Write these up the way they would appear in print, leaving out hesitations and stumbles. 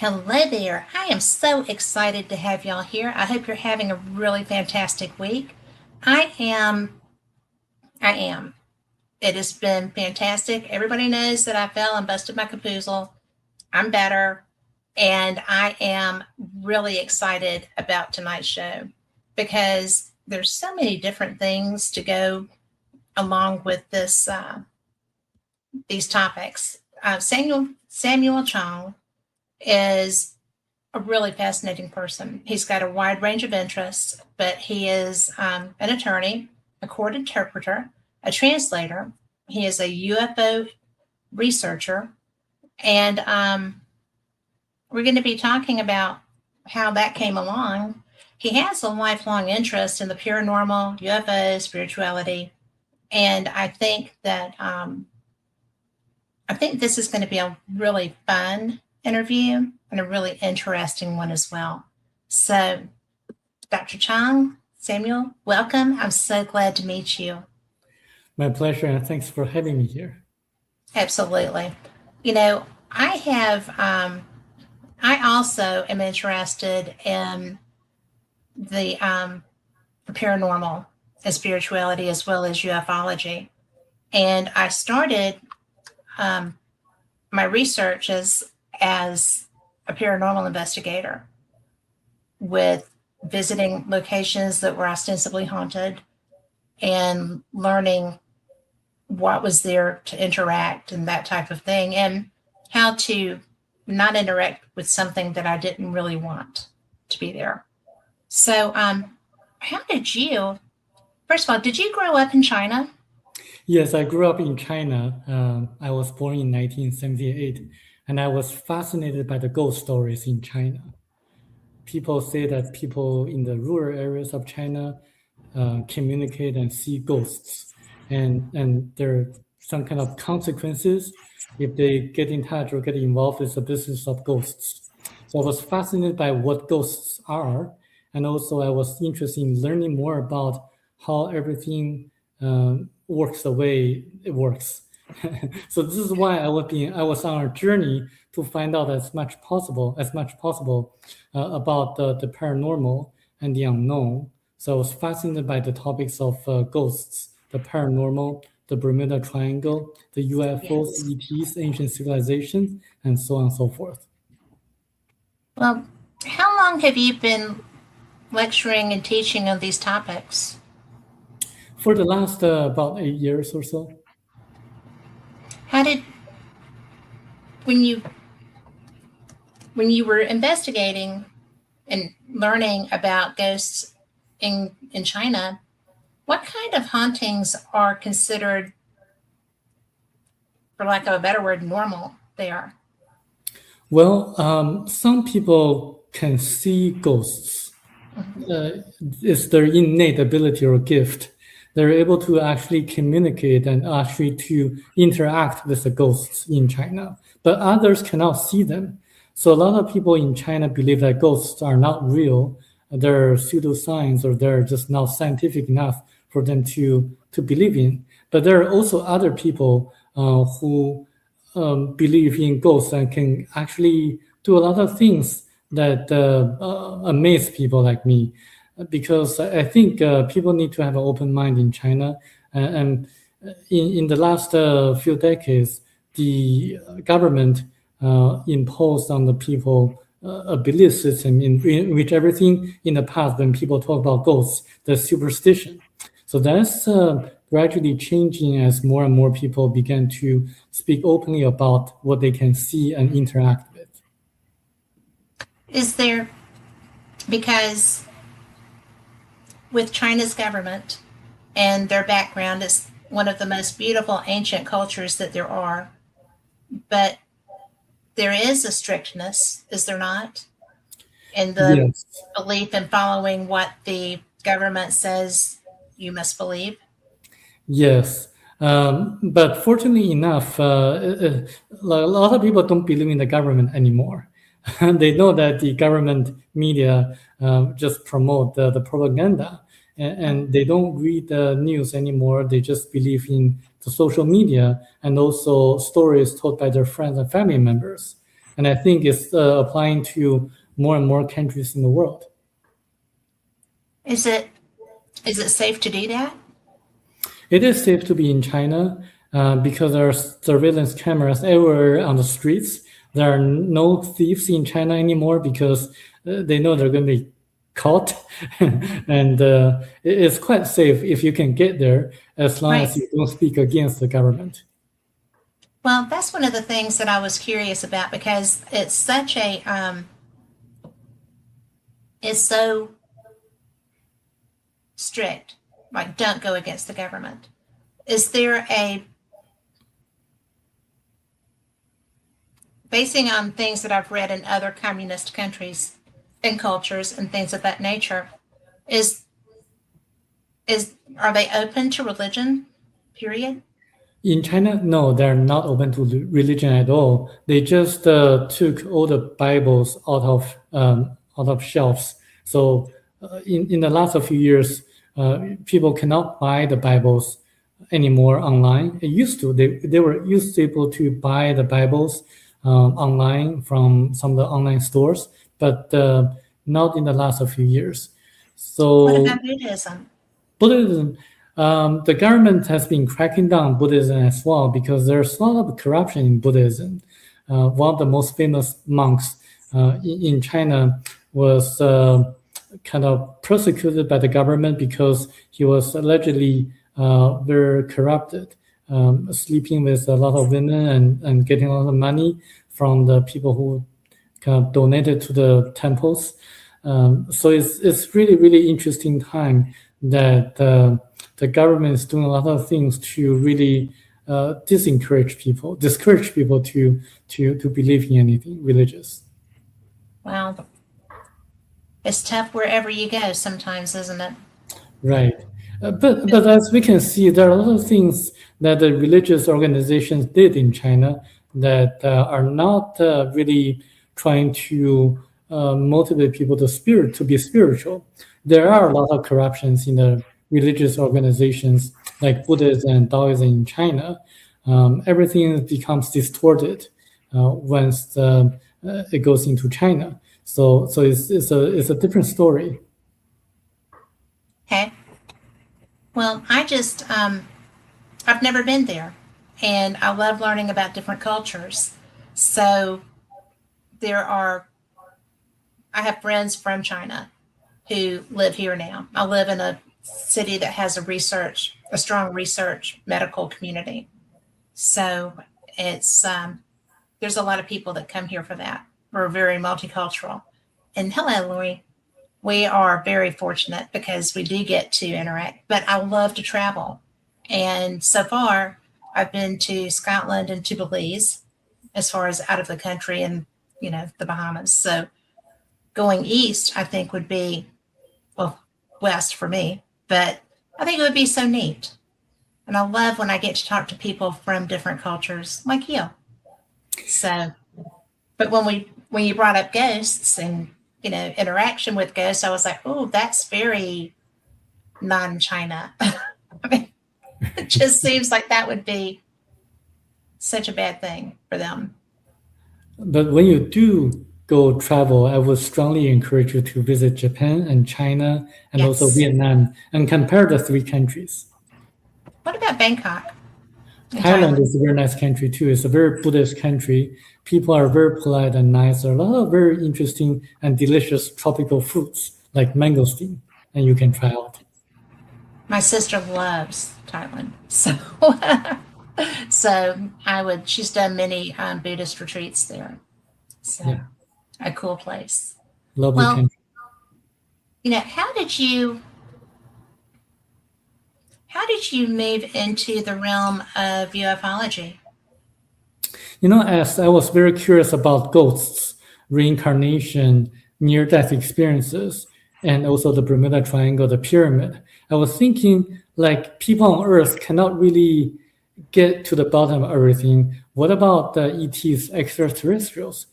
Hello there. I am so excited to have y'all here. I hope you're having a really fantastic week. I am. I am. It has been fantastic. Everybody knows that I fell and busted my capoozle. I'm better. And I am really excited about tonight's show because there's so many different things to go along with these topics. Samuel Chong is a really fascinating person. He's got a wide range of interests, but he is an attorney, a court interpreter, a translator. He is a UFO researcher, and we're going to be talking about how that came along. He has a lifelong interest in the paranormal, UFO, spirituality, and I think that this is going to be a really fun interview and a really interesting one as well. So, Dr. Chong, Samuel, welcome. I'm so glad to meet you. My pleasure, and thanks for having me here. Absolutely. You know, I also am interested in the paranormal and spirituality as well as ufology. And I started my research as a paranormal investigator with visiting locations that were ostensibly haunted and learning what was there to interact and that type of thing, and how to not interact with something that I didn't really want to be there. So how did you, first of all, did you grow up in China? Yes, I grew up in China. I was born in 1978, and I was fascinated by the ghost stories in China. People say that people in the rural areas of China communicate and see ghosts, and there are some kind of consequences if they get in touch or get involved with the business of ghosts. So I was fascinated by what ghosts are, and also I was interested in learning more about how everything works the way it works. So this is why I was on a journey to find out as much possible about the paranormal and the unknown. So I was fascinated by the topics of ghosts, the paranormal, the Bermuda Triangle, the UFOs, Yes. ETs, ancient civilizations, and so on and so forth. Well, how long have you been lecturing and teaching on these topics? For the last about 8 years or so. How did when you were investigating and learning about ghosts in China, what kind of hauntings are considered, for lack of a better word, normal there? Well, some people can see ghosts. It's their innate ability or gift. They're able to actually communicate and actually to interact with the ghosts in China, but others cannot see them. So a lot of people in China believe that ghosts are not real. They're pseudoscience, or they're just not scientific enough for them to believe in. But there are also other people who believe in ghosts and can actually do a lot of things that amaze people like me. Because I think people need to have an open mind in China. And in the last few decades, the government imposed on the people a belief system in which everything in the past, when people talk about ghosts, the superstition. So that's gradually changing as more and more people began to speak openly about what they can see and interact with. Is there, because with China's government and their background is one of the most beautiful ancient cultures that there are, but there is a strictness, is there not, in the Yes. belief in following what the government says you must believe? Yes. But fortunately enough, a lot of people don't believe in the government anymore. They know that the government media just promote the propaganda, and they don't read the news anymore. They just believe in the social media and also stories told by their friends and family members. and I think it's applying to more and more countries in the world. Is it safe to do that? It is safe to be in China because there are surveillance cameras everywhere on the streets. There are no thieves in China anymore because they know they're going to be caught, and it's quite safe if you can get there as long as you don't speak against the government. Well, that's one of the things that I was curious about because it's such a it's so strict. Like, don't go against the government. Is there basing on things that I've read in other communist countries and cultures and things of that nature, are they open to religion, period? In China, no, they're not open to religion at all. They just took all the Bibles out of shelves. So in the last few years, people cannot buy the Bibles anymore online. It used to. They were able to buy the Bibles online from some of the online stores, but not in the last few years. So what about Buddhism? Buddhism, the government has been cracking down on Buddhism as well because there's a lot of corruption in Buddhism. One of the most famous monks in China was kind of persecuted by the government because he was allegedly very corrupted, sleeping with a lot of women and getting a lot of money from the people who kind of donated to the temples. So it's really, really interesting time that the government is doing a lot of things to really discourage people to believe in anything religious. Wow. It's tough wherever you go sometimes, isn't it? Right. But as we can see, there are a lot of things that the religious organizations did in China that are not really trying to motivate people to be spiritual. There are a lot of corruptions in the religious organizations like Buddhism and Taoism in China. Everything becomes distorted once it goes into China. So it's a different story. Okay. Well, I've never been there, and I love learning about different cultures. So I have friends from China who live here now. I live in a city that has a strong research medical community. So it's there's a lot of people that come here for that. We're very multicultural. And hello, Lori. We are very fortunate because we do get to interact, but I love to travel. And so far, I've been to Scotland and to Belize as far as out of the country and, the Bahamas. So going east, I think would be, well, west for me, but I think it would be so neat. And I love when I get to talk to people from different cultures like you. So, but when you brought up ghosts and, interaction with ghosts, I was like, oh, that's very non-China. I mean, it just seems like that would be such a bad thing for them. But when you do go travel, I would strongly encourage you to visit Japan and China and also Vietnam and compare the three countries. What about Bangkok? Thailand is a very nice country too. It's a very Buddhist country. People are very polite and nice. There are a lot of very interesting and delicious tropical fruits like mangosteen, and you can try out. My sister loves Thailand, so she's done many Buddhist retreats there. So yeah. A cool place. Lovely country. How did you move into the realm of ufology? As I was very curious about ghosts, reincarnation, near-death experiences, and also the Bermuda Triangle, the pyramid, I was thinking, like, people on Earth cannot really get to the bottom of everything. What about the ETs, extraterrestrials?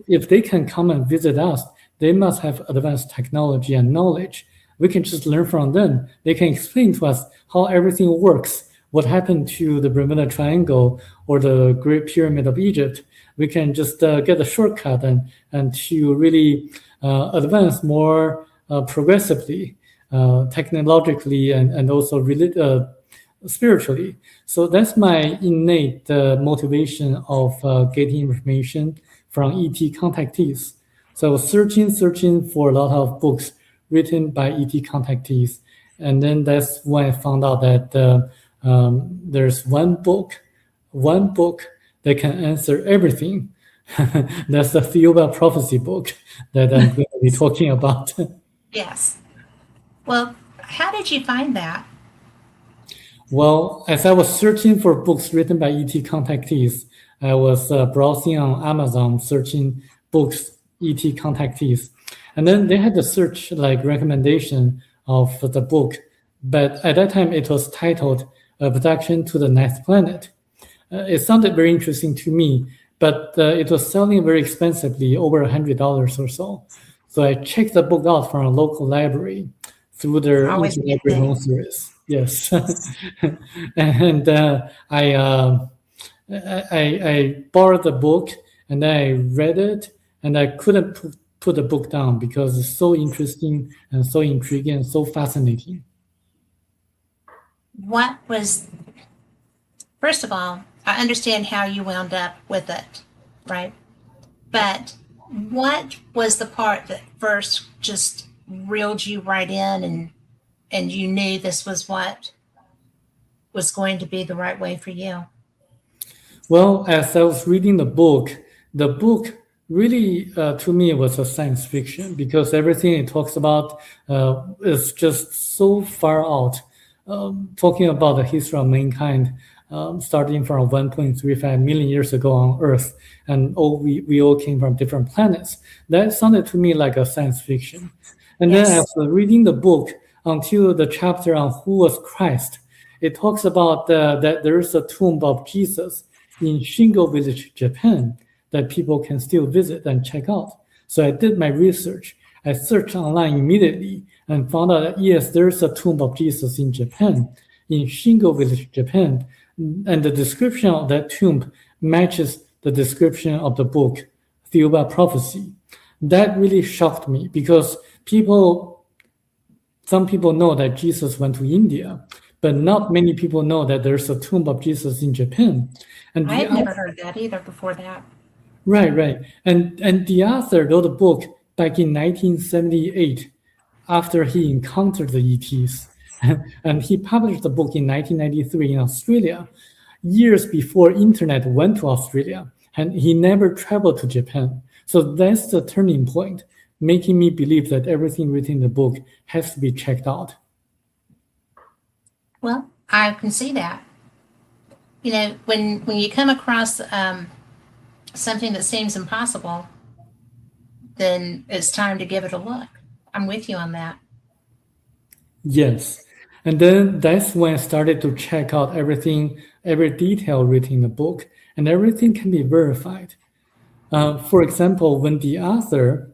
If they can come and visit us, they must have advanced technology and knowledge. We can just learn from them. They can explain to us how everything works, what happened to the Bermuda Triangle or the Great Pyramid of Egypt. We can just get a shortcut and to really advance more progressively, technologically, and also spiritually. So that's my innate motivation of getting information from ET contactees. So I was searching for a lot of books written by ET contactees. And then that's when I found out that there's one book that can answer everything. That's the Thiaoouba Prophecy book that I'm going to be talking about. Yes. Well, how did you find that? Well, as I was searching for books written by ET contactees, I was browsing on Amazon, searching books ET contactees, and then they had the search like recommendation of the book, but at that time it was titled "Abduction to the Ninth Planet." It sounded very interesting to me, but it was selling very expensively, over $100 or so. So I checked the book out from a local library through their Always a good interlibrary thing. loan service. Yes, and I borrowed the book and then I read it, and I couldn't put the book down because it's so interesting and so intriguing and so fascinating. What was, first of all, I understand how you wound up with it, right? But what was the part that first just reeled you right in and you knew this was what was going to be the right way for you? Well, as I was reading the book really, to me, was a science fiction because everything it talks about is just so far out. Talking about the history of mankind, starting from 1.35 million years ago on Earth, and we all came from different planets. That sounded to me like a science fiction. And then Yes. after reading the book until the chapter on who was Christ, it talks about that there is a tomb of Jesus in Shingo Village, Japan, that people can still visit and check out. So I did my research. I searched online immediately and found out that yes, there's a tomb of Jesus in Japan, in Shingo Village, Japan. And the description of that tomb matches the description of the book, Thiaoouba Prophecy. That really shocked me because some people know that Jesus went to India, but not many people know that there's a tomb of Jesus in Japan. And I had never heard that either before that. right. And the author wrote a book back in 1978 after he encountered the ETs. And he published the book in 1993 in Australia, years before internet went to Australia. And he never traveled to Japan. So that's the turning point, making me believe that everything written in the book has to be checked out. Well, I can see that. You know, when you come across something that seems impossible, then it's time to give it a look. I'm with you on that. Yes. And then that's when I started to check out everything, every detail written in the book, and everything can be verified. For example, when the author,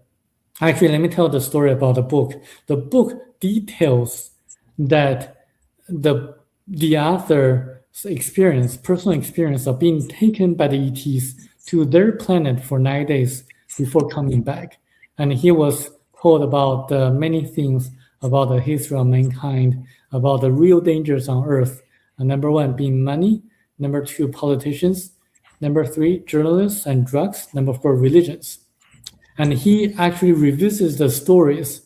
actually, let me tell the story about the book. The book details that the author's experience, personal experience of being taken by the ETs to their planet for 9 days before coming back. And he was told about many things about the history of mankind, about the real dangers on Earth. Number one being money. Number two, politicians. Number three, journalists and drugs. Number four, religions. And he actually revisits the stories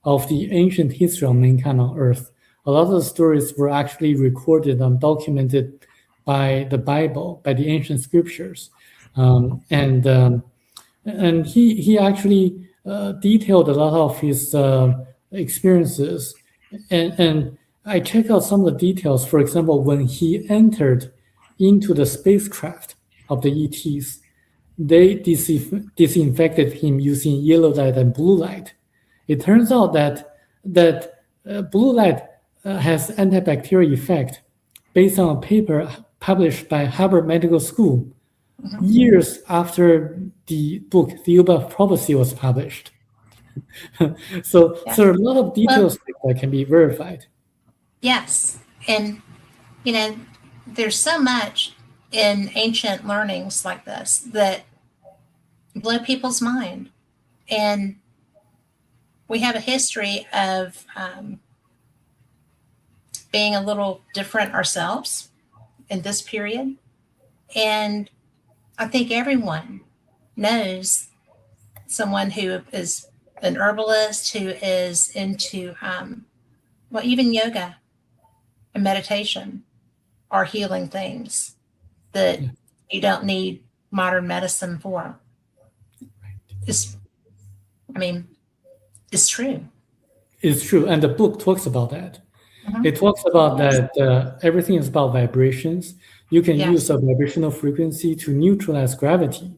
of the ancient history of mankind on Earth. A lot of the stories were actually recorded and documented by the Bible, by the ancient scriptures. And he actually detailed a lot of his experiences. And I checked out some of the details. For example, when he entered into the spacecraft of the ETs, they disinfected him using yellow light and blue light. It turns out that blue light has antibacterial effect based on a paper published by Harvard Medical School years after the book Thiaoouba Prophecy was published. So a lot of details that can be verified. Yes. And, you know, there's so much in ancient learnings like this that blow people's mind. And we have a history of being a little different ourselves in this period. And I think everyone knows someone who is an herbalist, who is into, well, even yoga and meditation are healing things that you don't need modern medicine for. It's, I mean, it's true. It's true. And the book talks about that. It talks about that everything is about vibrations. You can use a vibrational frequency to neutralize gravity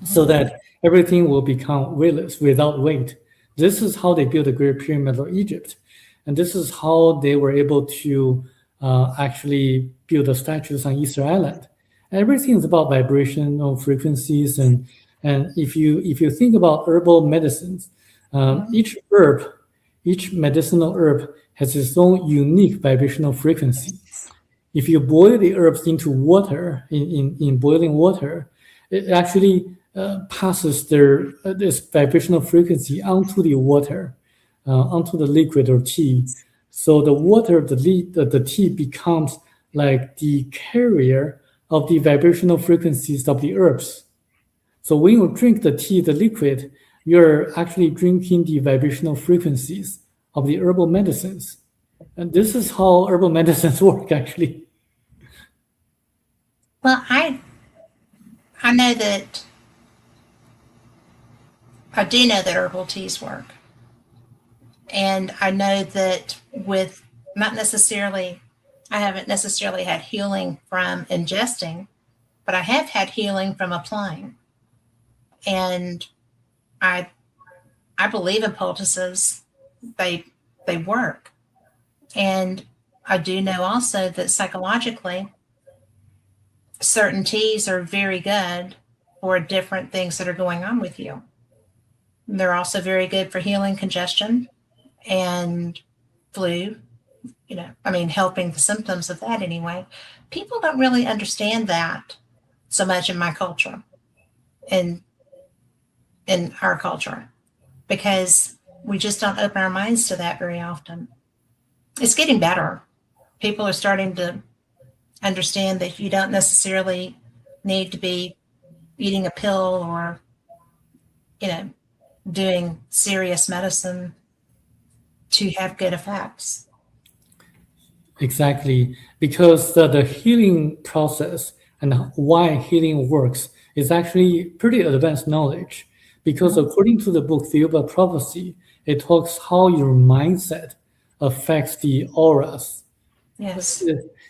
so that everything will become weightless, without weight. This is how they built the Great Pyramid of Egypt. And this is how they were able to actually build the statues on Easter Island. Everything is about vibrational frequencies. And if you think about herbal medicines, each medicinal herb has its own unique vibrational frequency. If you boil the herbs into water, in boiling water, it actually passes this vibrational frequency onto the water, onto the liquid or tea. So the water, the tea becomes like the carrier of the vibrational frequencies of the herbs. So when you drink the tea, the liquid, you're actually drinking the vibrational frequencies of the herbal medicines. And this is how herbal medicines work, actually. Well, I know that, I do know that herbal teas work. And I know that with not necessarily, I haven't necessarily had healing from ingesting, but I have had healing from applying. And I believe in poultices. They work. And I do know also that psychologically, certain teas are very good for different things that are going on with you. They're also very good for healing congestion and flu, helping the symptoms of that anyway. People don't really understand that so much in my culture, in our culture, because we just don't open our minds to that very often. It's getting better. People are starting to understand that you don't necessarily need to be eating a pill or, doing serious medicine to have good effects. Exactly, because the healing process and why healing works is actually pretty advanced knowledge. Because according to the book Thiaoouba Prophecy, it talks how your mindset affects the auras. Yes.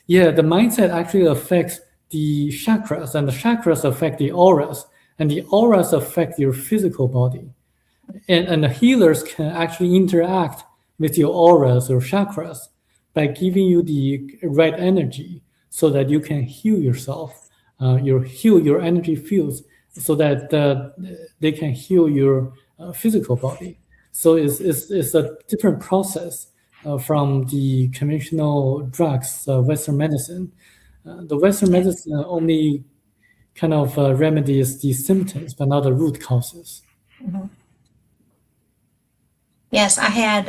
Yeah, the mindset actually affects the chakras, and the chakras affect the auras, and the auras affect your physical body. And the healers can actually interact with your auras or chakras by giving you the right energy so that you can heal yourself, heal your energy fields so that they can heal your physical body. So it's a different process from the conventional drugs, Western medicine. The Western medicine only kind of remedies the symptoms, but not the root causes. Mm-hmm. Yes, I had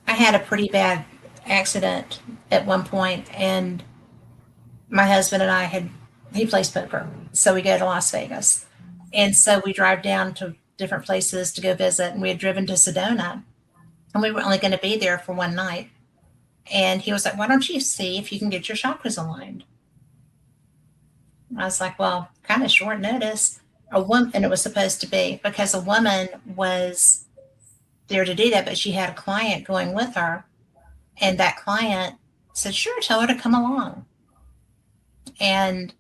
a pretty bad accident at one point, and my husband and he plays poker, so we go to Las Vegas, and so we drive down to different places to go visit, and we had driven to Sedona, and we were only going to be there for one night, and he was like, "Why don't you see if you can get your chakras aligned?" I was like, "Well, kind of short notice." And it was supposed to be because a woman was there to do that, but she had a client going with her, and that client said, "Sure, tell her to come along." And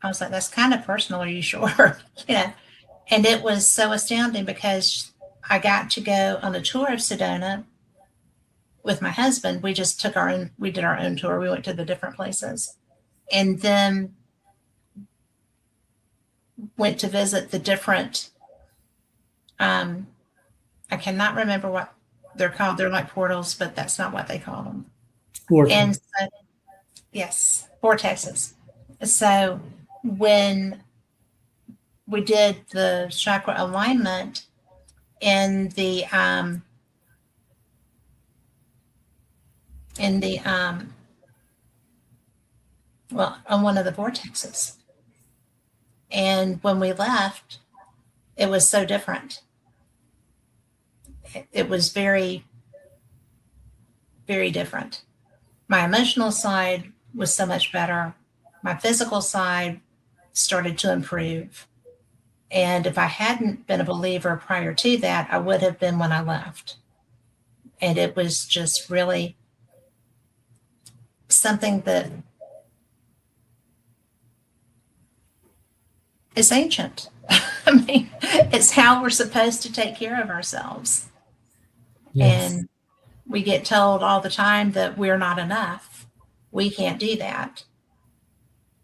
I was like, "That's kind of personal. Are you sure?" And it was so astounding because I got to go on a tour of Sedona with my husband. We just we did our own tour. We went to the different places, and then went to visit the different, I cannot remember what they're called. They're like portals, but that's not what they call them. Portal. And so Yes, vortexes. So when we did the chakra alignment in the well, on one of the vortexes, and when we left, it was so different. It was very, very different. My emotional side was so much better. My physical side started to improve. And if I hadn't been a believer prior to that, I would have been when I left. And it was just really something that is ancient. I mean, it's how we're supposed to take care of ourselves. Yes. And we get told all the time that we're not enough. We can't do that.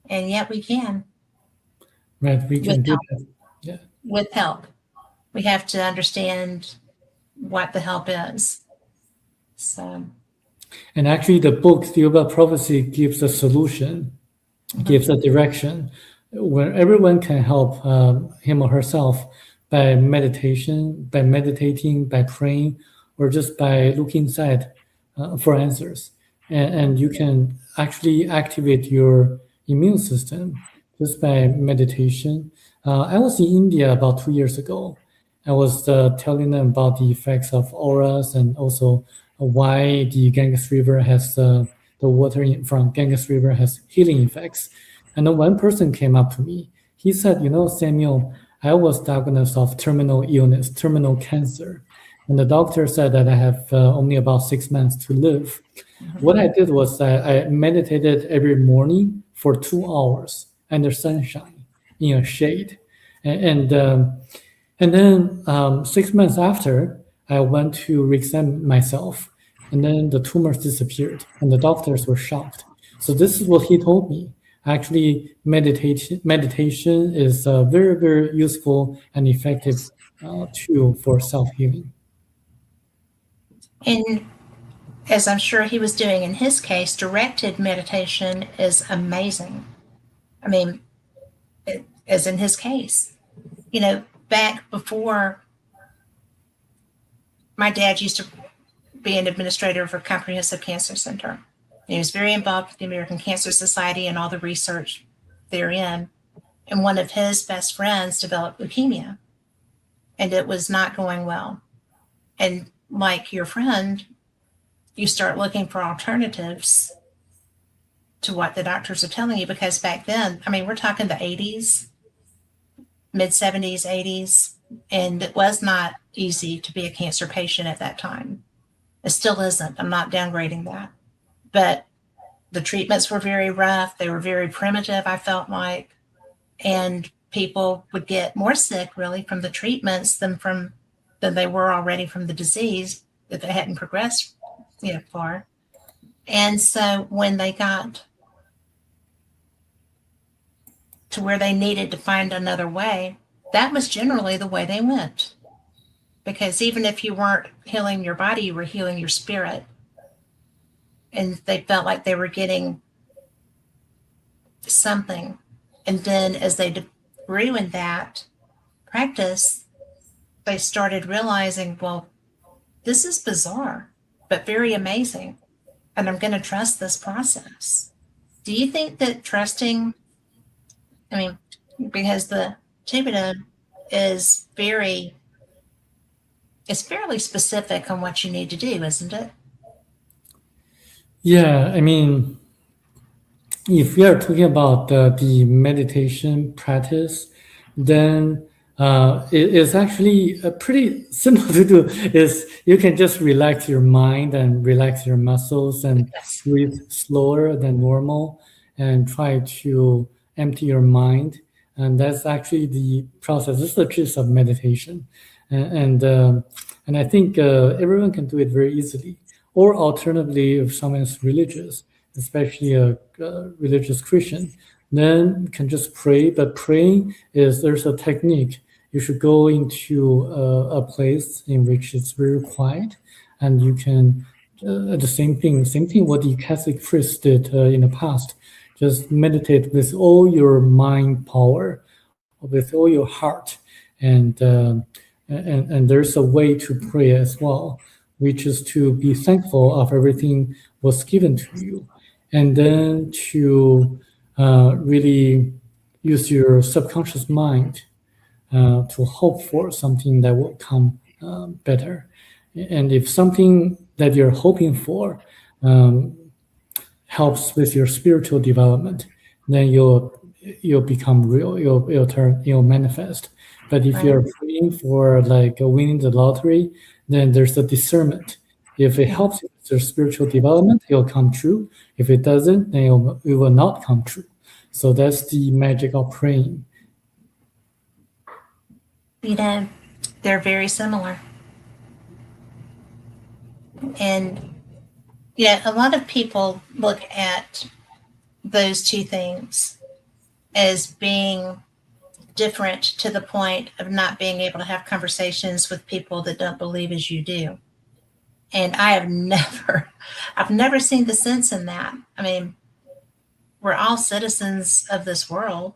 And yet we can. Right, we can do help. that. Yeah. With help. We have to understand what the help is. So. And actually, the book Thiaoouba Prophecy gives a solution, gives a direction, where everyone can help him or herself by meditation, by meditating, by praying, or just by looking inside for answers. And you can actually activate your immune system just by meditation. I was in India about 2 years ago. I was telling them about the effects of auras and also why the Ganges River has the water from Ganges River has healing effects. And then one person came up to me. He said, Samuel, I was diagnosed of terminal illness, terminal cancer. And the doctor said that I have only about 6 months to live. What I did was I meditated every morning for 2 hours under sunshine in a shade. And then 6 months after, I went to re-examine myself, and then the tumors disappeared, and the doctors were shocked. So this is what he told me. Actually, meditation is a very, very useful and effective tool for self-healing. And as I'm sure he was doing in his case, directed meditation is amazing. I mean, as in his case, back before my dad used to be an administrator of a comprehensive cancer center. He was very involved with the American Cancer Society and all the research therein. And one of his best friends developed leukemia, and it was not going well. And like your friend, you start looking for alternatives to what the doctors are telling you, because back then, I mean, we're talking the 80s, mid 70s, 80s, and it was not easy to be a cancer patient at that time. It still isn't. I'm not downgrading that. But the treatments were very rough. They were very primitive, I felt like. And people would get more sick, really, from the treatments than they were already from the disease if it hadn't progressed far. And so when they got to where they needed to find another way, that was generally the way they went. Because even if you weren't healing your body, you were healing your spirit. And they felt like they were getting something. And then as they grew in that practice, they started realizing, well, this is bizarre, but very amazing. And I'm going to trust this process. Do you think that trusting, because the Thiaoouba is it's fairly specific on what you need to do, isn't it? Yeah, if we are talking about the meditation practice, then it is actually pretty simple to do. Is you can just relax your mind and relax your muscles and breathe slower than normal and try to empty your mind. And that's actually the process. This is the gist of meditation. And I think everyone can do it very easily. Or alternatively, if someone is religious, especially a religious Christian, then you can just pray. But praying there's a technique. You should go into a place in which it's very quiet, and you can the same thing what the Catholic priest did in the past. Just meditate with all your mind power, with all your heart, and there's a way to pray as well, which is to be thankful of everything was given to you, and then to really use your subconscious mind to hope for something that will come better. And if something that you're hoping for um, helps with your spiritual development, then you'll become real. You'll manifest. But if Right. you're praying for like winning the lottery, then there's a discernment. If it Yeah. helps with your spiritual development, it'll come true. If it doesn't, then it will not come true. So that's the magic of praying. You know, they're very similar. And, a lot of people look at those two things as being different to the point of not being able to have conversations with people that don't believe as you do. And I've never seen the sense in that. I mean, we're all citizens of this world,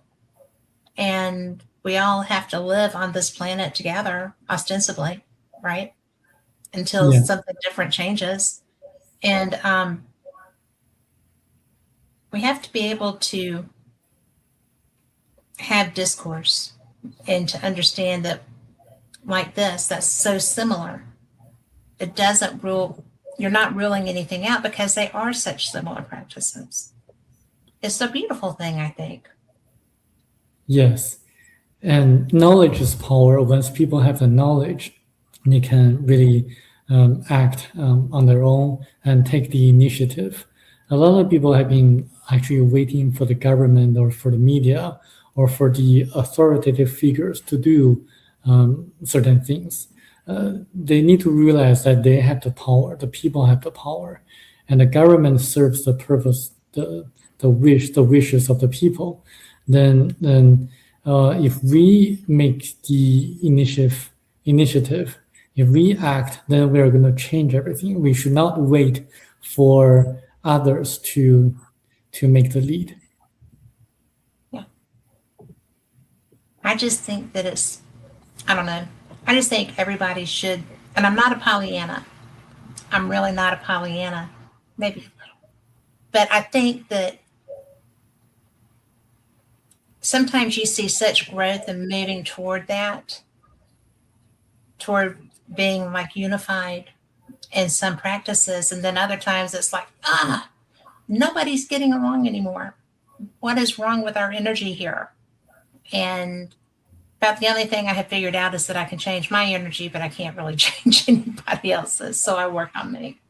and we all have to live on this planet together, ostensibly, right? Until Yeah. something different changes. And we have to be able to have discourse and to understand that, like this, that's so similar. It doesn't rule, you're not ruling anything out because they are such similar practices. It's a beautiful thing, I think. Yes. And knowledge is power. Once people have the knowledge, they can really act on their own and take the initiative. A lot of people have been actually waiting for the government or for the media or for the authoritative figures to do certain things. They need to realize that they have the power, the people have the power, and the government serves the purpose, the wishes of the people. Then if we make the initiative, if we act, then we are going to change everything. We should not wait for others to make the lead. Yeah. I just think that I don't know. I just think everybody should, and I'm not a Pollyanna. I'm really not a Pollyanna. Maybe. But I think that sometimes you see such growth and moving toward that, toward being like unified in some practices. And then other times it's like, nobody's getting along anymore. What is wrong with our energy here? And about the only thing I have figured out is that I can change my energy, but I can't really change anybody else's. So I work on me.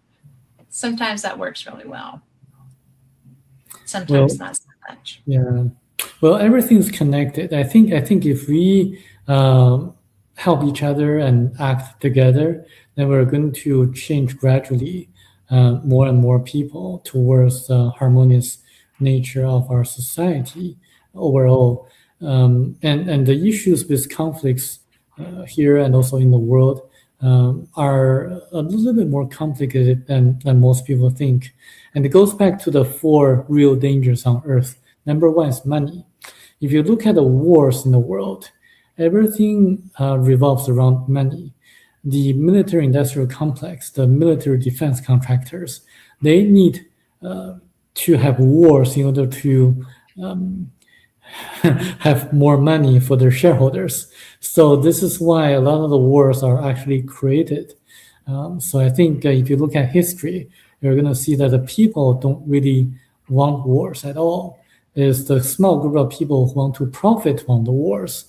Sometimes that works really well. Well, Sometimes not so much. yeah. Well, everything's connected. I think if we help each other and act together, then we're going to change gradually more and more people towards the harmonious nature of our society overall. And the issues with conflicts here and also in the world are a little bit more complicated than most people think. And it goes back to the four real dangers on earth. Number one is money. If you look at the wars in the world, everything revolves around money. The military industrial complex, the military defense contractors, they need to have wars in order to have more money for their shareholders. So this is why a lot of the wars are actually created. So I think if you look at history, you're going to see that the people don't really want wars at all. It's the small group of people who want to profit from the wars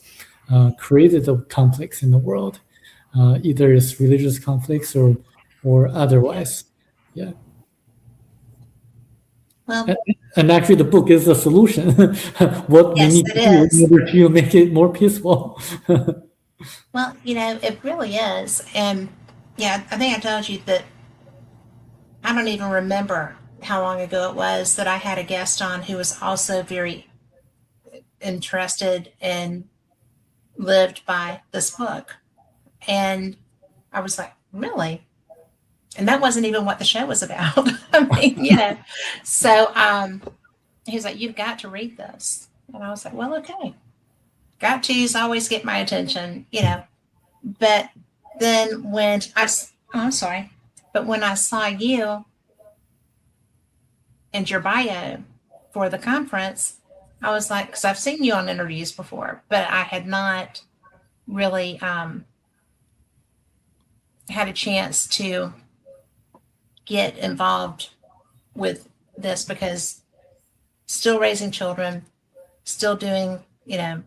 created the conflicts in the world. Either it's religious conflicts or otherwise. Yeah. Well, And actually, the book is the solution. What we yes, need it to do in is. order to make it more peaceful. Well, it really is. And yeah, I think I told you that I don't even remember how long ago it was that I had a guest on who was also very interested and lived by this book. And I was like, really? And that wasn't even what the show was about. I mean, you know. So he's like, "You've got to read this." And I was like, "Well, okay. Got to's always get my attention, you know." But then I'm sorry, but when I saw you and your bio for the conference, I was like, because I've seen you on interviews before, but I had not really had a chance to get involved with this because still raising children, still doing, you know,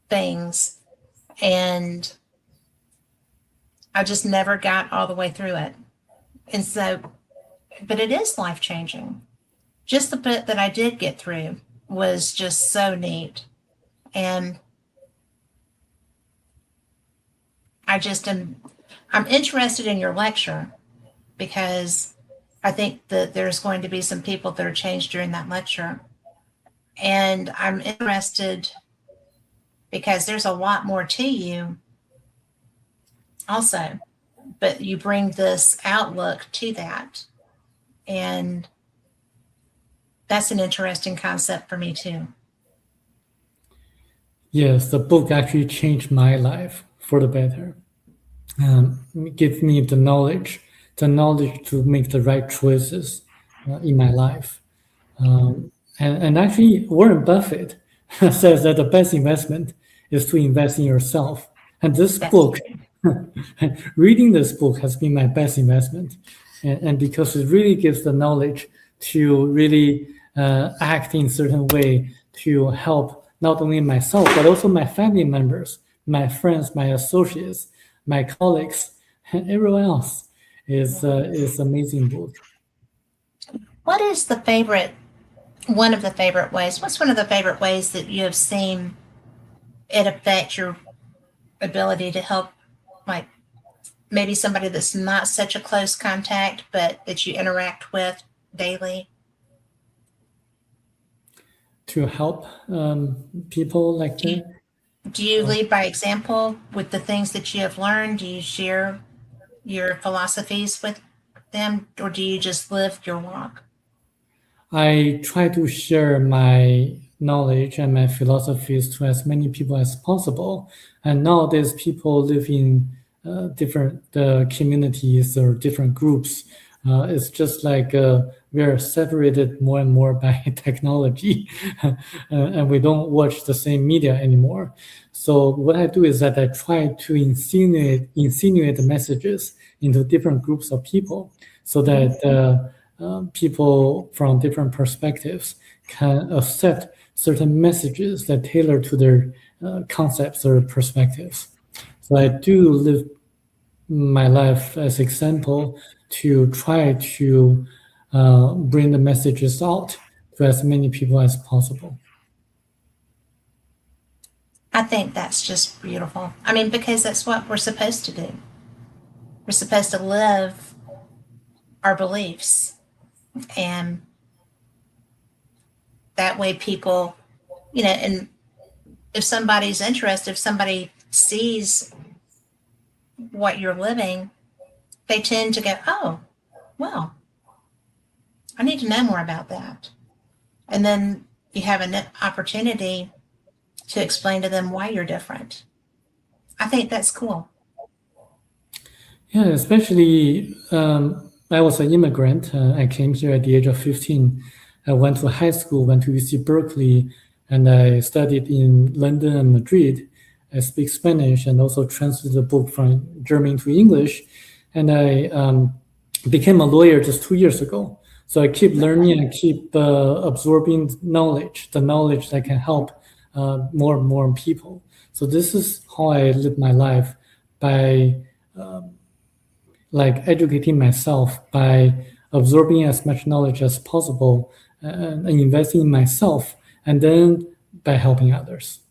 things. And I just never got all the way through it. And so, but it is life changing. Just the bit that I did get through was just so neat. And I'm interested in your lecture because I think that there's going to be some people that are changed during that lecture. And I'm interested because there's a lot more to you also, but you bring this outlook to that. And that's an interesting concept for me too. Yes, the book actually changed my life for the better. Give me the knowledge to make the right choices in my life. And actually, Warren Buffett says that the best investment is to invest in yourself. And this That's book, reading this book has been my best investment. And because it really gives the knowledge to really act in a certain way to help not only myself, but also my family members, my friends, my associates, my colleagues, and everyone else is amazing book. what is one of the favorite ways? What's one of the favorite ways that you have seen it affect your ability to help, like maybe somebody that's not such a close contact, but that you interact with daily? To help people like Do you, that. do you lead by example with the things that you have learned? Do you share your philosophies with them, or do you just live your walk? I try to share my knowledge and my philosophies to as many people as possible. And nowadays, people live in different communities or different groups. It's just like we are separated more and more by technology, and we don't watch the same media anymore. So what I do is that I try to insinuate the messages into different groups of people, so that people from different perspectives can accept certain messages that tailor to their concepts or perspectives. So I do live my life as example to try to bring the messages out to as many people as possible. I think that's just beautiful. I mean, because that's what we're supposed to do. We're supposed to live our beliefs, and that way people, you know, and if somebody's interested, if somebody sees what you're living, they tend to go, "Oh, well, I need to know more about that." And then you have an opportunity to explain to them why you're different. I think that's cool. Yeah, especially I was an immigrant. I came here at the age of 15. I went to high school, went to UC Berkeley, and I studied in London and Madrid. I speak Spanish and also translated the book from German to English. And I became a lawyer just 2 years ago. So I keep learning and keep absorbing knowledge, the knowledge that can help more and more people. So this is how I live my life, by like educating myself, by absorbing as much knowledge as possible and investing in myself, and then by helping others.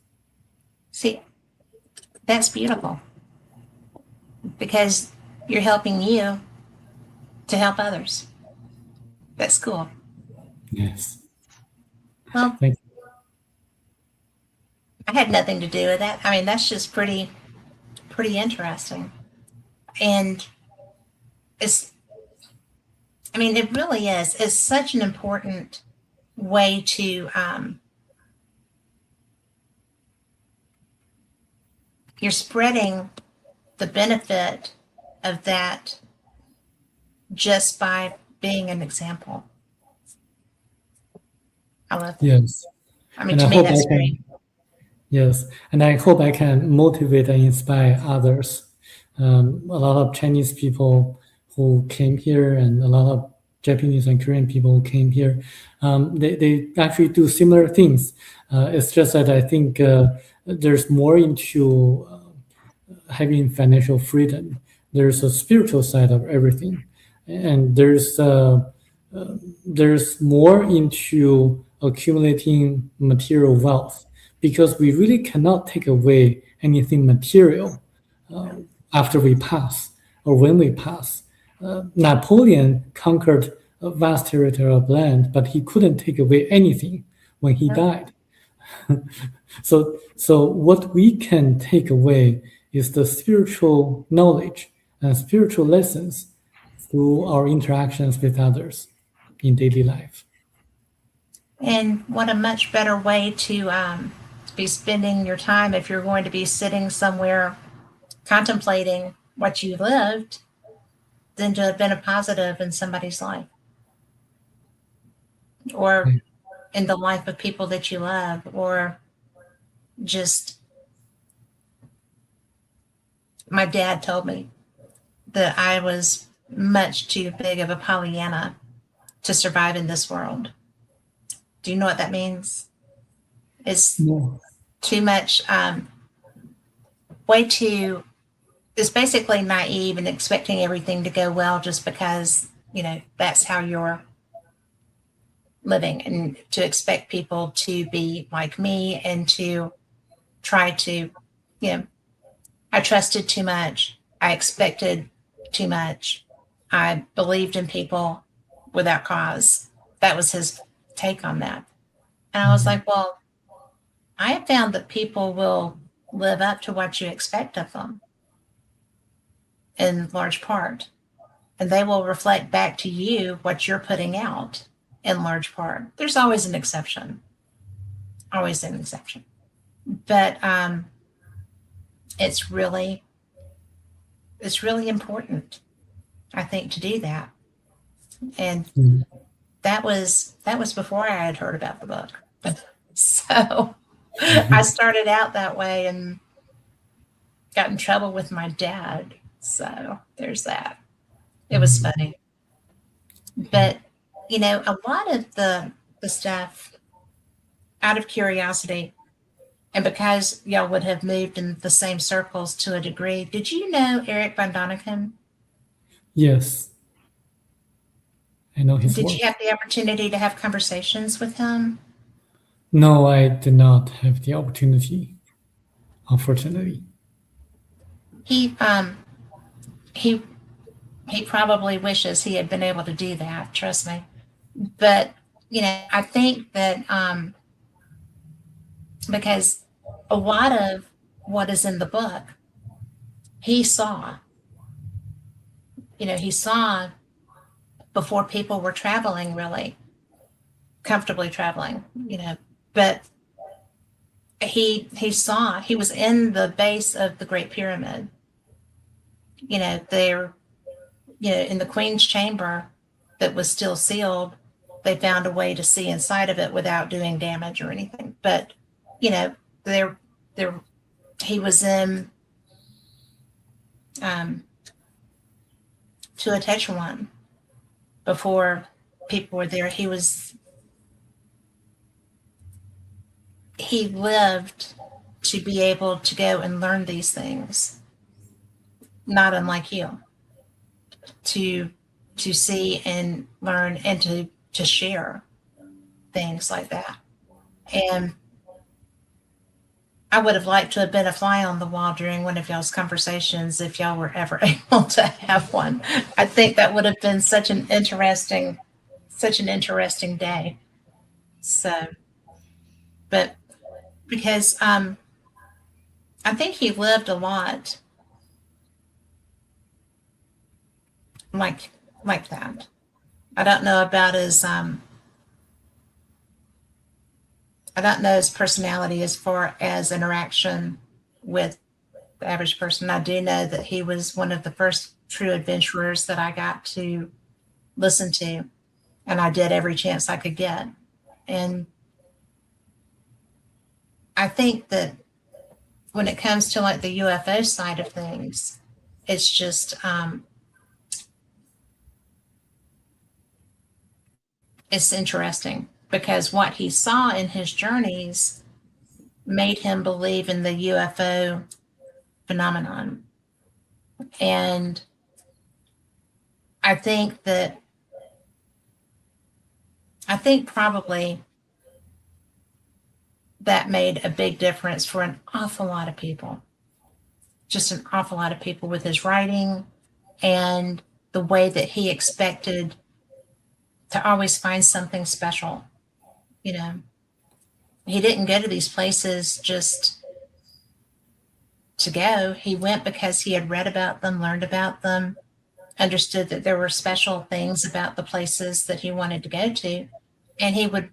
See, that's beautiful because you're helping you to help others. That's cool. Yes. Well, Thank you. I had nothing to do with that. I mean, that's just pretty interesting. And it's, I mean, it really is. It's such an important way to, you're spreading the benefit of that just by being an example. I love that. Yes. I mean, And I to me, hope I that's can, great. yes, and I hope I can motivate and inspire others. A lot of Chinese people who came here and a lot of Japanese and Korean people who came here, they actually do similar things. It's just that I think there's more into having financial freedom. There's a spiritual side of everything, and there's more into accumulating material wealth because we really cannot take away anything material after we pass or when we pass. Napoleon conquered a vast territory of land, but he couldn't take away anything when he died. So what we can take away is the spiritual knowledge and spiritual lessons through our interactions with others in daily life. And what a much better way to be spending your time if you're going to be sitting somewhere contemplating what you lived than to have been a positive in somebody's life or in the life of people that you love, or just, my dad told me that I was much too big of a Pollyanna to survive in this world. Do you know what that means? It's No. too much, way too, it's basically naive and expecting everything to go well just because, that's how you're living, and to expect people to be like me and to try to, I trusted too much. I expected too much. I believed in people without cause. That was his take on that. And I was like, well, I have found that people will live up to what you expect of them in large part. And they will reflect back to you what you're putting out in large part. There's always an exception, always an exception. But it's really important, I think, to do that. And that was before I had heard about the book. So I started out that way and got in trouble with my dad. So there's that. It was funny. But, a lot of the stuff, out of curiosity, and because y'all would have moved in the same circles to a degree, did you know Eric von Däniken? Yes, I know his Did work. you have the opportunity to have conversations with him? No, I did not have the opportunity, unfortunately. He he probably wishes he had been able to do that, trust me. But, I think that because a lot of what is in the book, he saw, he saw before people were traveling really comfortably traveling, but he saw, he was in the base of the Great Pyramid, there, in the Queen's chamber that was still sealed. They found a way to see inside of it without doing damage or anything. But, there, he was in Teotihuacan before people were there. He lived to be able to go and learn these things, not unlike you, to see and learn and to share things like that. And I would have liked to have been a fly on the wall during one of y'all's conversations if y'all were ever able to have one. I think that would have been such an interesting day. So, but because I think he lived a lot like that. I don't know about his I don't know his personality as far as interaction with the average person. I do know that he was one of the first true adventurers that I got to listen to, and I did every chance I could get. And I think that when it comes to like the UFO side of things, it's just it's interesting because what he saw in his journeys made him believe in the UFO phenomenon. And I think probably that made a big difference for an awful lot of people. Just an awful lot of people with his writing and the way that he expected to always find something special. You know, he didn't go to these places just to go. He went because he had read about them, learned about them, understood that there were special things about the places that he wanted to go to. And he would,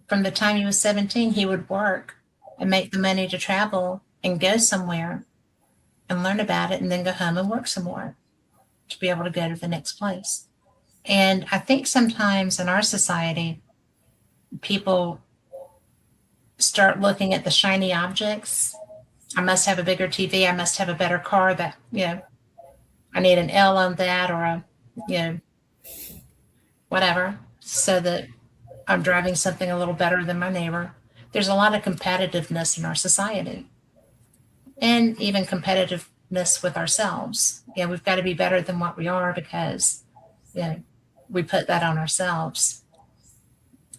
from the time he was 17, he would work and make the money to travel and go somewhere and learn about it and then go home and work some more to be able to go to the next place. And I think sometimes in our society, people start looking at the shiny objects. I must have a bigger TV. I must have a better car that, I need an L on that or whatever, so that I'm driving something a little better than my neighbor. There's a lot of competitiveness in our society and even competitiveness with ourselves. We've got to be better than what we are because, we put that on ourselves.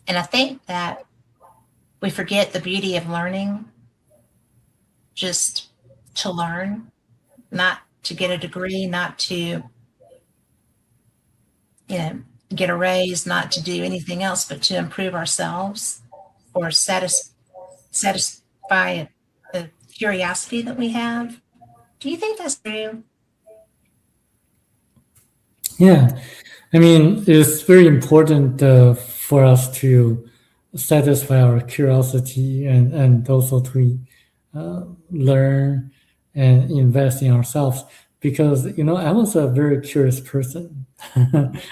And I think that we forget the beauty of learning, just to learn, not to get a degree, not to, get a raise, not to do anything else, but to improve ourselves or satisfy the curiosity that we have. Do you think that's true? Yeah, I mean, it's very important for us to satisfy our curiosity and also to learn and invest in ourselves because, I was a very curious person.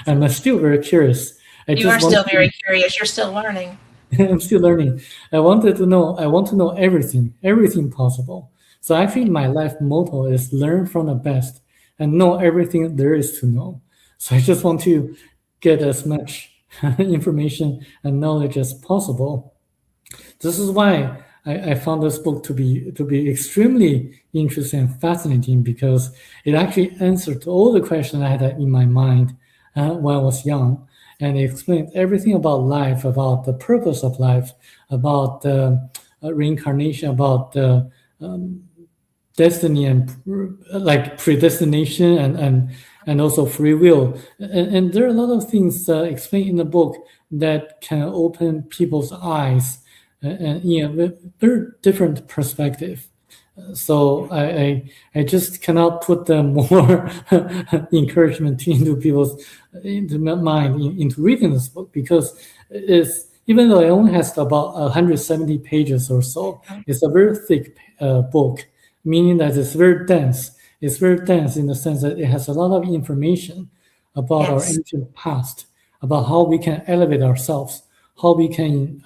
I'm still very curious. You are still very curious. You're still learning. I'm still learning. I want to know everything possible. So actually my life motto is learn from the best and know everything there is to know. So I just want to get as much information and knowledge as possible. This is why I found this book to be extremely interesting and fascinating because it actually answered all the questions I had in my mind when I was young, and it explained everything about life, about the purpose of life, about reincarnation, about destiny and like predestination and also free will. And there are a lot of things explained in the book that can open people's eyes and very different perspective. So I just cannot put more encouragement into my mind into reading this book because it's, even though it only has about 170 pages or so, it's a very thick book, meaning that it's very dense. It's very dense in the sense that it has a lot of information about our ancient past, about how we can elevate ourselves, how we can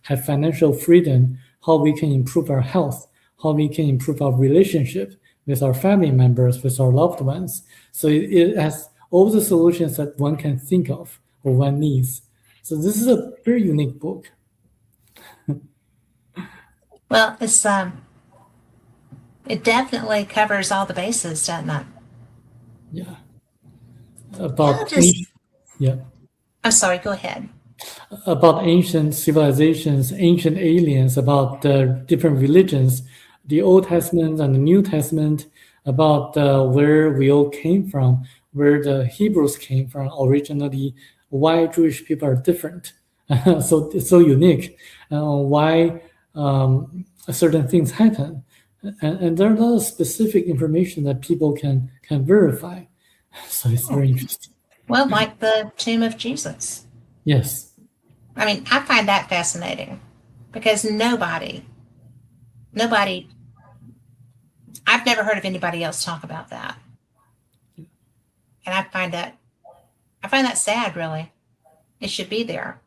have financial freedom, how we can improve our health, how we can improve our relationship with our family members, with our loved ones. So it has all the solutions that one can think of or one needs. So this is a very unique book. Well, it's it definitely covers all the bases, doesn't it? Yeah. I'm sorry, go ahead. About ancient civilizations, ancient aliens, about different religions, the Old Testament and the New Testament, about where we all came from, where the Hebrews came from originally, why Jewish people are different, so it's so unique, why certain things happen. And there are a lot of specific information that people can verify. So it's very interesting. Well, like the tomb of Jesus. Yes. I mean, I find that fascinating because nobody, I've never heard of anybody else talk about that. And I find that sad, really. It should be there.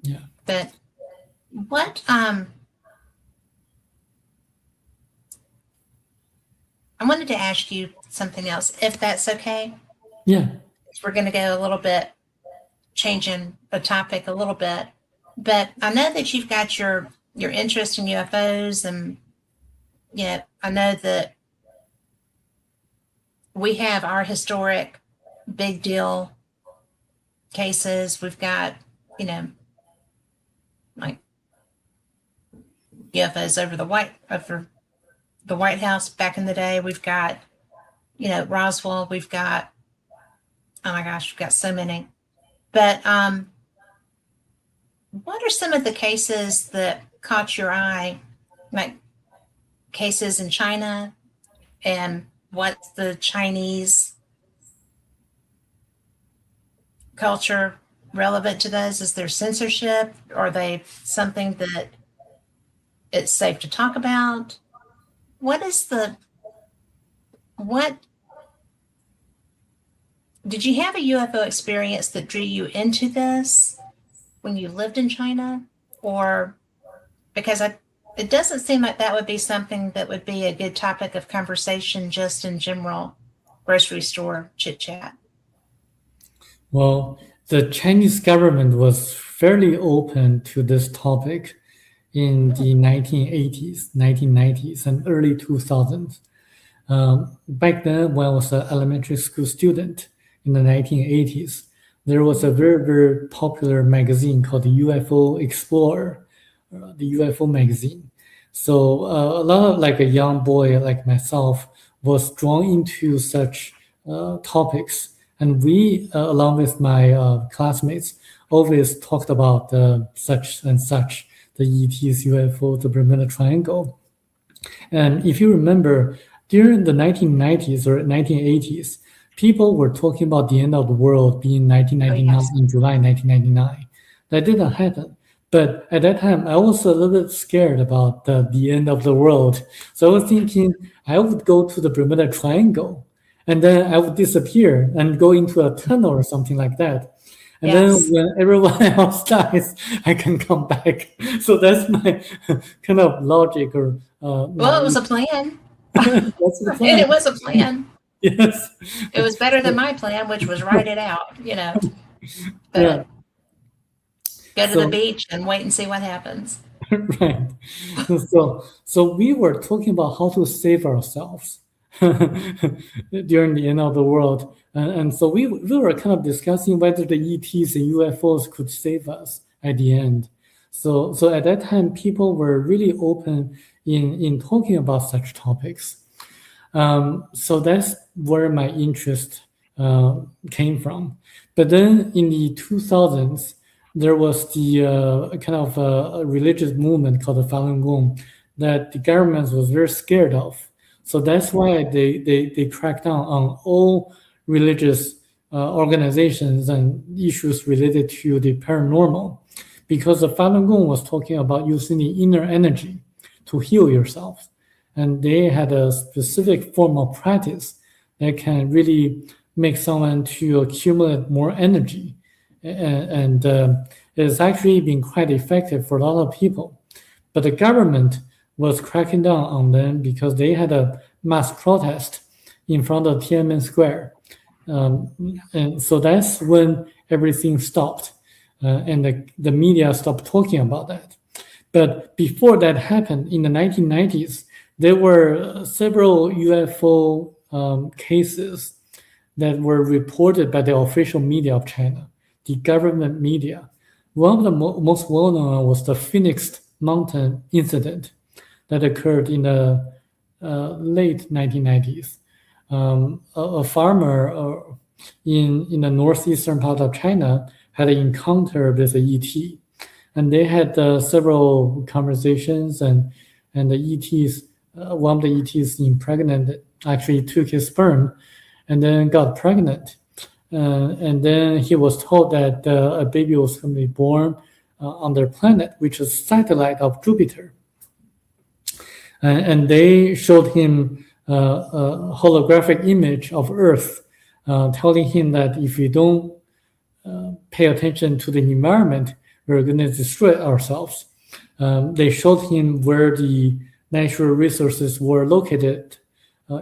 Yeah. But what, I wanted to ask you something else, if that's okay. Yeah. We're going to go a little bit, changing the topic a little bit. But I know that you've got your interest in UFOs, and I know that we have our historic big deal cases. We've got, like UFOs over the White House back in the day. We've got, Roswell. We've got, oh my gosh, we've got so many. But what are some of the cases that caught your eye, like cases in China, and what's the Chinese culture relevant to those? Is there censorship? Are they something that it's safe to talk about? What did you have a UFO experience that drew you into this when you lived in China? Or because it doesn't seem like that would be something that would be a good topic of conversation just in general grocery store chit chat. Well, the Chinese government was fairly open to this topic in the 1980s, 1990s, and early 2000s. Back then, when I was an elementary school student in the 1980s, there was a very, very popular magazine called the UFO Explorer, the UFO magazine. So a lot of like a young boy like myself was drawn into such topics. And we, along with my classmates, always talked about such and such, the ETs, UFO, the Bermuda Triangle. And if you remember, during the 1990s or 1980s, people were talking about the end of the world being 1999, in July 1999. That didn't happen. But at that time, I was a little bit scared about the end of the world. So I was thinking I would go to the Bermuda Triangle, and then I would disappear and go into a tunnel or something like that. And then when everyone else dies, I can come back. So that's my kind of logic. Or well, it was a plan. That's the plan. And it was a plan. Yes. It was better than my plan, which was write it out, But go to the beach and wait and see what happens. Right. So we were talking about how to save ourselves during the end of the world. And so we were kind of discussing whether the ETs and UFOs could save us at the end. So at that time, people were really open in talking about such topics. So that's where my interest came from. But then in the 2000s, there was the kind of a religious movement called the Falun Gong that the government was very scared of. So that's why they cracked down on all religious organizations and issues related to the paranormal, because the Falun Gong was talking about using the inner energy to heal yourself. And they had a specific form of practice that can really make someone to accumulate more energy. And it's actually been quite effective for a lot of people. But the government was cracking down on them because they had a mass protest in front of Tiananmen Square. And so that's when everything stopped. And the media stopped talking about that. But before that happened, in the 1990s, there were several UFO cases that were reported by the official media of China, the government media. One of the most well-known was the Phoenix Mountain incident that occurred in the late 1990s. A farmer in the northeastern part of China had an encounter with an ET, and they had several conversations, and the ETs one of the ETs impregnated, actually took his sperm and then got pregnant. And then he was told that a baby was going to be born on their planet, which is a satellite of Jupiter. And they showed him a holographic image of Earth, telling him that if we don't pay attention to the environment, we're going to destroy ourselves. They showed him where the natural resources were located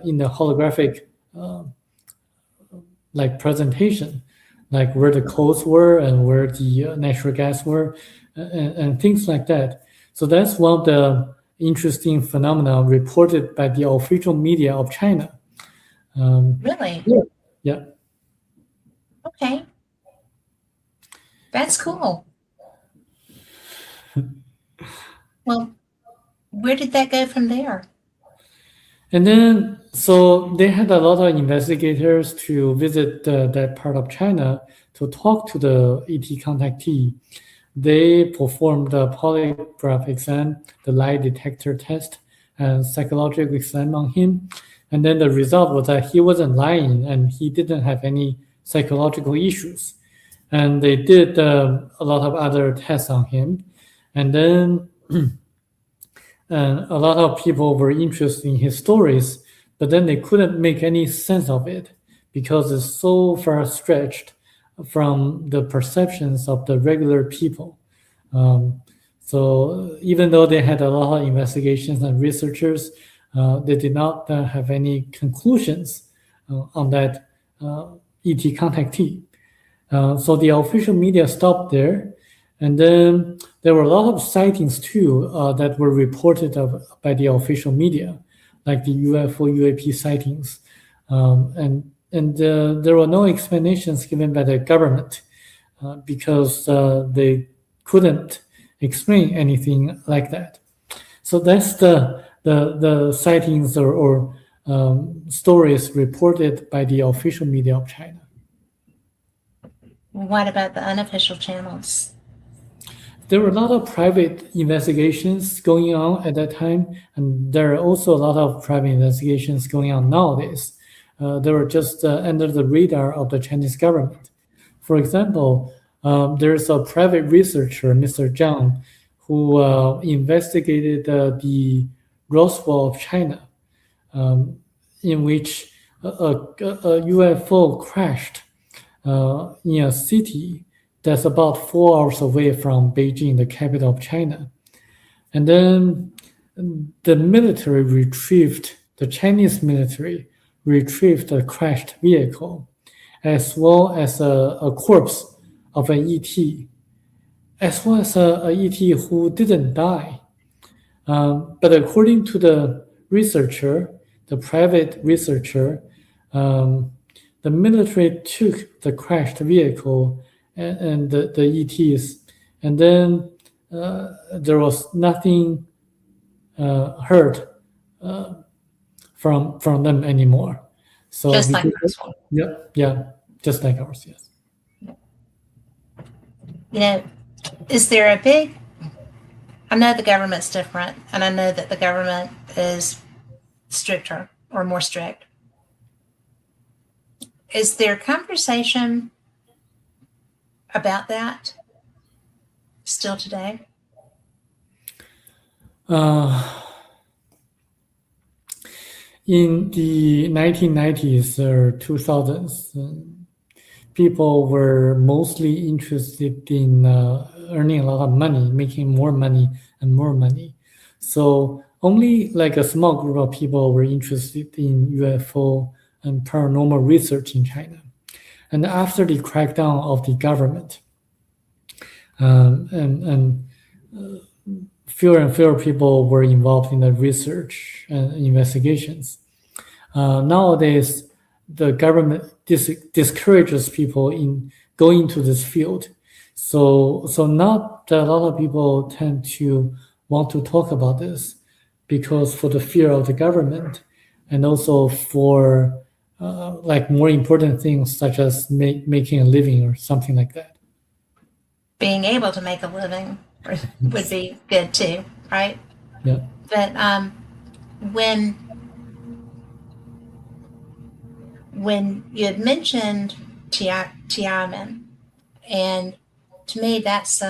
in the holographic like presentation, like where the coals were and where the natural gas were, and things like that. So that's one of the interesting phenomena reported by the official media of China. Really? Yeah. Okay. That's cool. Well, where did that go from there? And then, so they had a lot of investigators to visit that part of China to talk to the ET contactee. They performed the polygraph exam, the lie detector test, and psychological exam on him. And then the result was that he wasn't lying and he didn't have any psychological issues. And they did a lot of other tests on him. And then and a lot of people were interested in his stories, but then they couldn't make any sense of it because it's so far stretched from the perceptions of the regular people. So even though they had a lot of investigations and researchers, they did not have any conclusions on that ET contactee. So the official media stopped there. And then there were a lot of sightings too that were reported by the official media, like the UFO, UAP sightings. And there were no explanations given by the government because they couldn't explain anything like that. So that's the sightings or stories reported by the official media of China. What about the unofficial channels? There were a lot of private investigations going on at that time, and there are also a lot of private investigations going on nowadays. They were just under the radar of the Chinese government. For example, there's a private researcher, Mr. Chong, who investigated the Roswell of China, in which a UFO crashed in a city that's about 4 hours away from Beijing, the capital of China. And then the Chinese military retrieved the crashed vehicle, as well as a corpse of an ET, as well as a ET who didn't die. But according to the researcher, the private researcher, the military took the crashed vehicle and the ETs, and then there was nothing heard from them anymore. So just like ours. Yeah, just like ours, yes. You know, is there a big? I know the government's different, and I know that the government is stricter or more strict. Is there conversation about that still today? In the 1990s or 2000s, people were mostly interested in earning a lot of money, making more money and more money. So only like a small group of people were interested in UFO and paranormal research in China. And after the crackdown of the government, fewer and fewer people were involved in the research and investigations. Nowadays, the government discourages people in going into this field. So not a lot of people tend to want to talk about this because for the fear of the government and also for like more important things such as making a living or something like that. Being able to make a living would be good too, right? Yeah. But when you had mentioned Tiananmen, and to me that's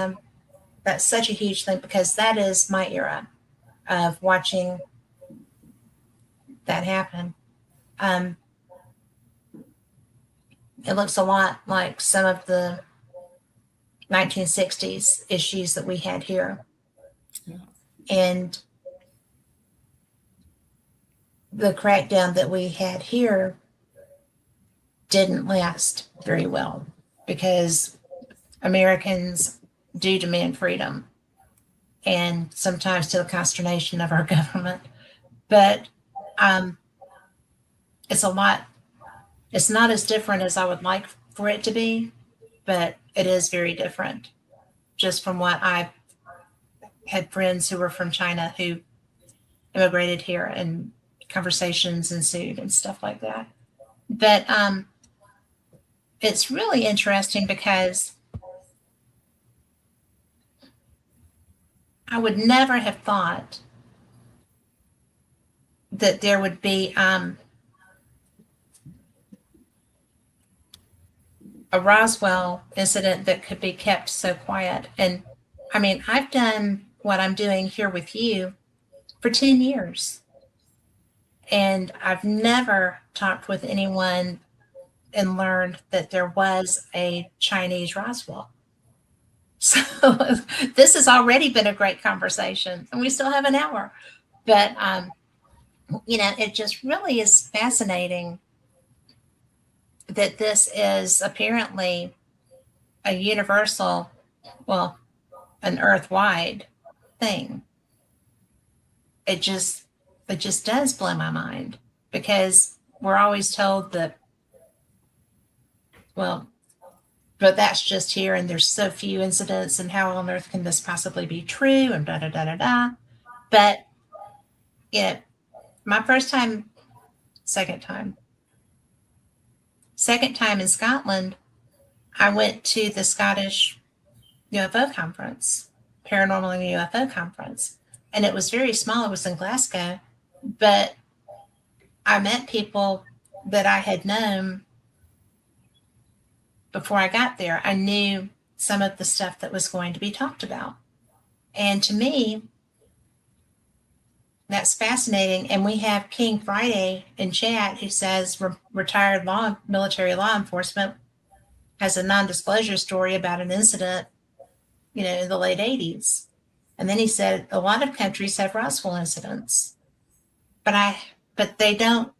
such a huge thing because that is my era of watching that happen. It looks a lot like some of the 1960s issues that we had here. Yeah. And the crackdown that we had here didn't last very well because Americans do demand freedom, and sometimes to the consternation of our government. But it's not as different as I would like for it to be, but it is very different. Just from what I had friends who were from China who immigrated here and conversations ensued and stuff like that. But it's really interesting because I would never have thought that there would be a Roswell incident that could be kept so quiet. And I mean, I've done what I'm doing here with you for 10 years. And I've never talked with anyone and learned that there was a Chinese Roswell. So this has already been a great conversation, and we still have an hour. But, it just really is fascinating that this is apparently a universal, well, an earth-wide thing. It just does blow my mind because we're always told that, well, but that's just here and there's so few incidents and how on earth can this possibly be true and da da da da da. But my second time in Scotland, I went to the Scottish UFO conference, paranormal and UFO conference, and it was very small. It was in Glasgow, but I met people that I had known before I got there. I knew some of the stuff that was going to be talked about. And to me, that's fascinating. And we have King Friday in chat who says retired military law enforcement has a non-disclosure story about an incident, in the late 80s. And then he said a lot of countries have Roswell incidents, but they don't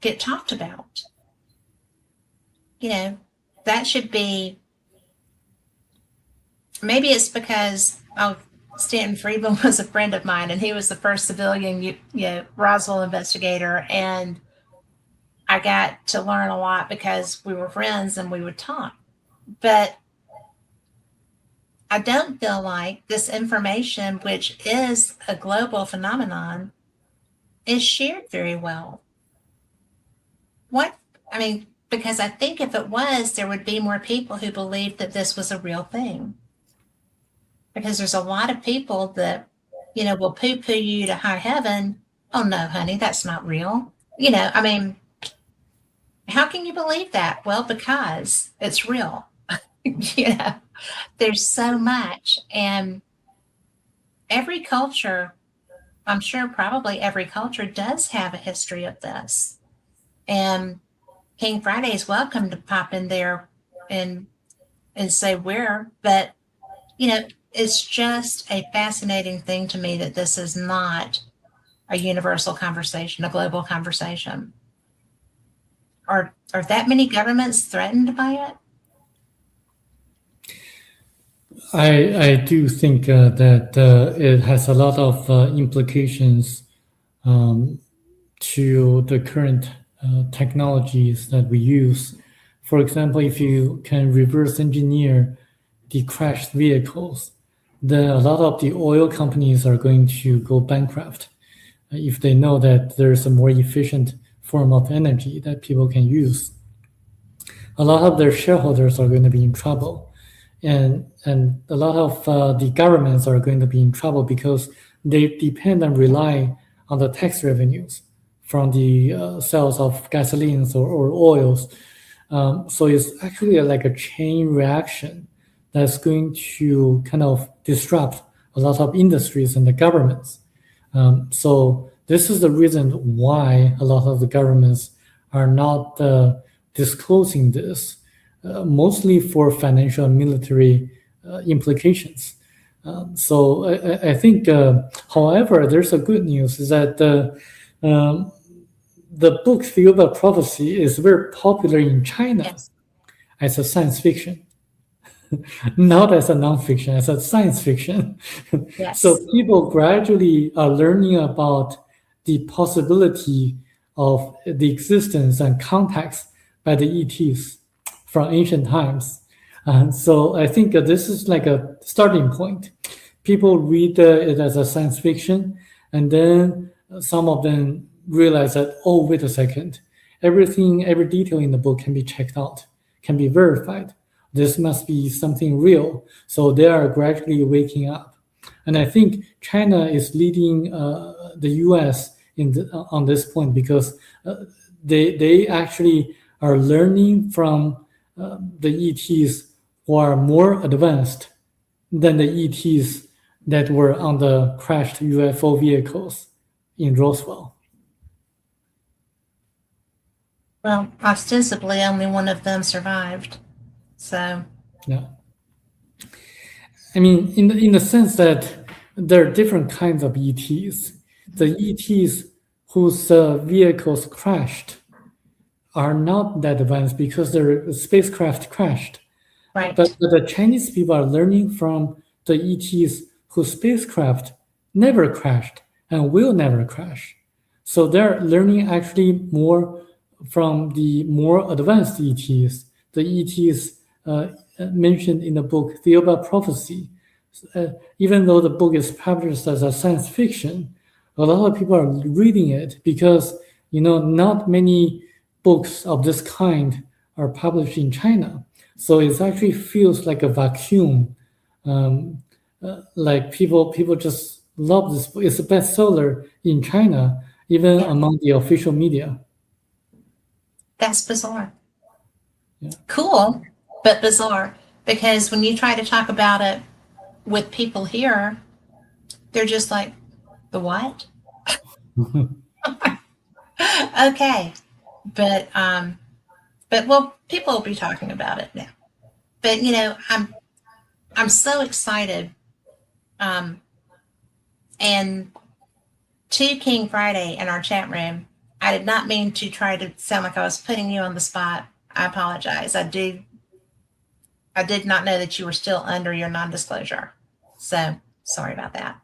get talked about. That should be, maybe it's because Stanton Friedman was a friend of mine and he was the first civilian Roswell investigator, and I got to learn a lot because we were friends and we would talk. But I don't feel like this information, which is a global phenomenon, is shared very well. Because I think if it was, there would be more people who believed that this was a real thing. Because there's a lot of people that, will poo-poo you to high heaven. Oh, no, honey, that's not real. How can you believe that? Well, because it's real. There's so much. And every culture, I'm sure probably every culture does have a history of this. And King Friday is welcome to pop in there and say where, but it's just a fascinating thing to me that this is not a universal conversation, a global conversation. Are that many governments threatened by it? I do think that it has a lot of implications to the current technologies that we use. For example, if you can reverse engineer the crashed vehicles, then a lot of the oil companies are going to go bankrupt if they know that there's a more efficient form of energy that people can use. A lot of their shareholders are going to be in trouble. And a lot of the governments are going to be in trouble because they depend and rely on the tax revenues from the sales of gasolines or oils. So it's actually like a chain reaction that's going to kind of disrupt a lot of industries and the governments. So this is the reason why a lot of the governments are not disclosing this, mostly for financial and military implications. So I think, however, there's a good news is that the book Thiaoouba Prophecy is very popular in China Yes. as a science fiction, not as a nonfiction, as a science fiction. Yes. So people gradually are learning about the possibility of the existence and contacts by the ETs from ancient times. So I think this is like a starting point. People read it as a science fiction, and then some of them realize that, oh, wait a second, every detail in the book can be checked out, can be verified. This must be something real. So they are gradually waking up. And I think China is leading the US on this point because they actually are learning from the ETs who are more advanced than the ETs that were on the crashed UFO vehicles in Roswell. Well, ostensibly, only one of them survived. So, yeah. I mean, in the sense that there are different kinds of ETs. The ETs whose vehicles crashed are not that advanced because their spacecraft crashed. right. But the Chinese people are learning from the ETs whose spacecraft never crashed and will never crash. So they're learning actually more from the more advanced ETs, the ETs mentioned in the book Thiaoouba Prophecy. Even though the book is published as a science fiction, a lot of people are reading it because not many books of this kind are published in China. So it actually feels like a vacuum. Like people just love this book. It's a bestseller in China, even among the official media. That's bizarre. Yeah. Cool, but bizarre. Because when you try to talk about it with people here, they're just like, the what? Okay. But well, people will be talking about it now. But I'm so excited. And to King Friday in our chat room, I did not mean to try to sound like I was putting you on the spot. I apologize. I did not know that you were still under your non-disclosure. So sorry about that.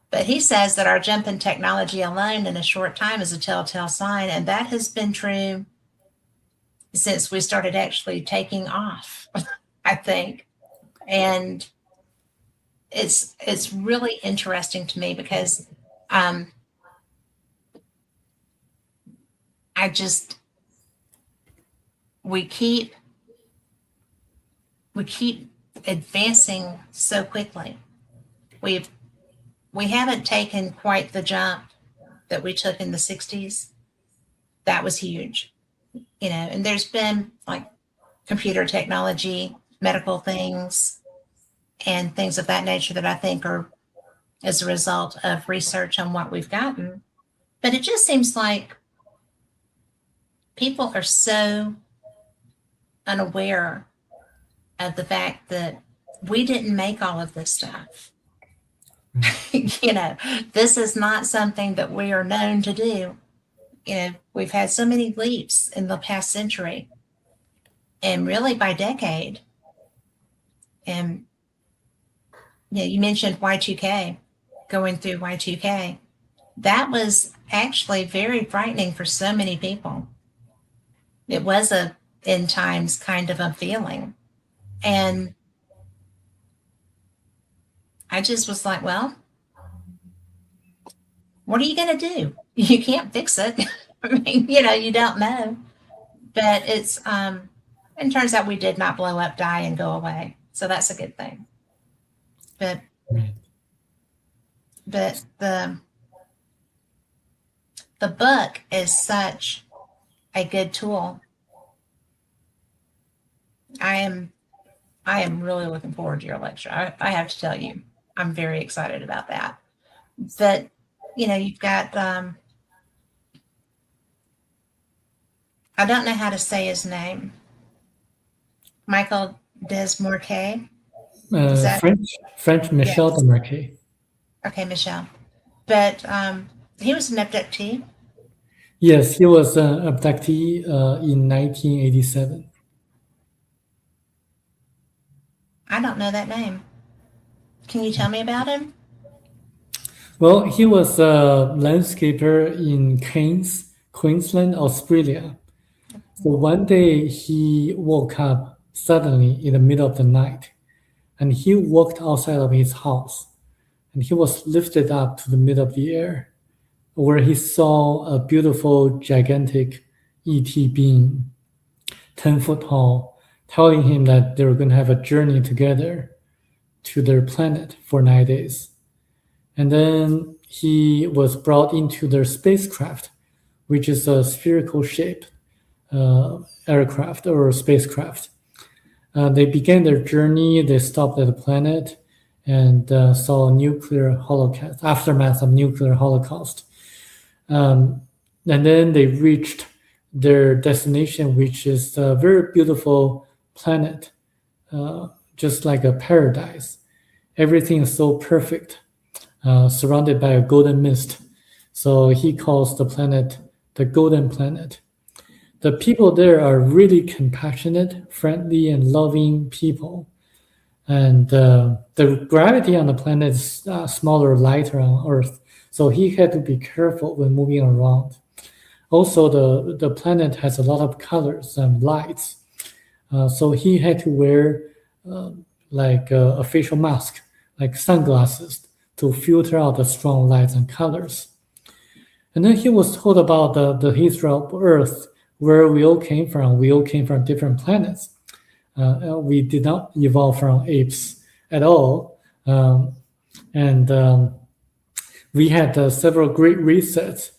But he says that our jump in technology alone in a short time is a telltale sign, and that has been true since we started actually taking off, I think. And it's really interesting to me because we keep advancing so quickly. We haven't taken quite the jump that we took in the 60s. That was huge. And there's been like computer technology, medical things, and things of that nature that I think are as a result of research on what we've gotten. But it just seems like people are so unaware of the fact that we didn't make all of this stuff. This is not something that we are known to do. We've had so many leaps in the past century and really by decade. And you mentioned Y2K, going through Y2K. That was actually very frightening for so many people. It was a end times kind of a feeling. And I just was like, well, what are you going to do? You can't fix it. I mean, you don't know. But it turns out we did not blow up, die, and go away. So that's a good thing. But but the book is such a good tool. I am really looking forward to your lecture. I have to tell you, I'm very excited about that. But you've got I don't know how to say his name. Michel Desmarquet. Is that French Michel yes? Desmarquet. Okay, Michelle. But he was an abductee. Yes, he was an abductee in 1987. I don't know that name. Can you tell me about him? Well, he was a landscaper in Cairns, Queensland, Australia. So one day he woke up suddenly in the middle of the night, and he walked outside of his house, and he was lifted up to the middle of the air, where he saw a beautiful, gigantic ET being, 10 foot tall, telling him that they were going to have a journey together to their planet for 9 days. And then he was brought into their spacecraft, which is a spherical shaped aircraft or spacecraft. They began their journey. They stopped at the planet and saw a nuclear holocaust, aftermath of nuclear holocaust. And then they reached their destination, which is a very beautiful planet, just like a paradise. Everything is so perfect, surrounded by a golden mist. So he calls the planet the Golden Planet. The people there are really compassionate, friendly, and loving people. And the gravity on the planet is smaller, lighter on Earth. So he had to be careful when moving around. Also, the planet has a lot of colors and lights. So he had to wear like a facial mask, like sunglasses, to filter out the strong lights and colors. And then he was told about the history of Earth, where we all came from. We all came from different planets. We did not evolve from apes at all. And we had several great resets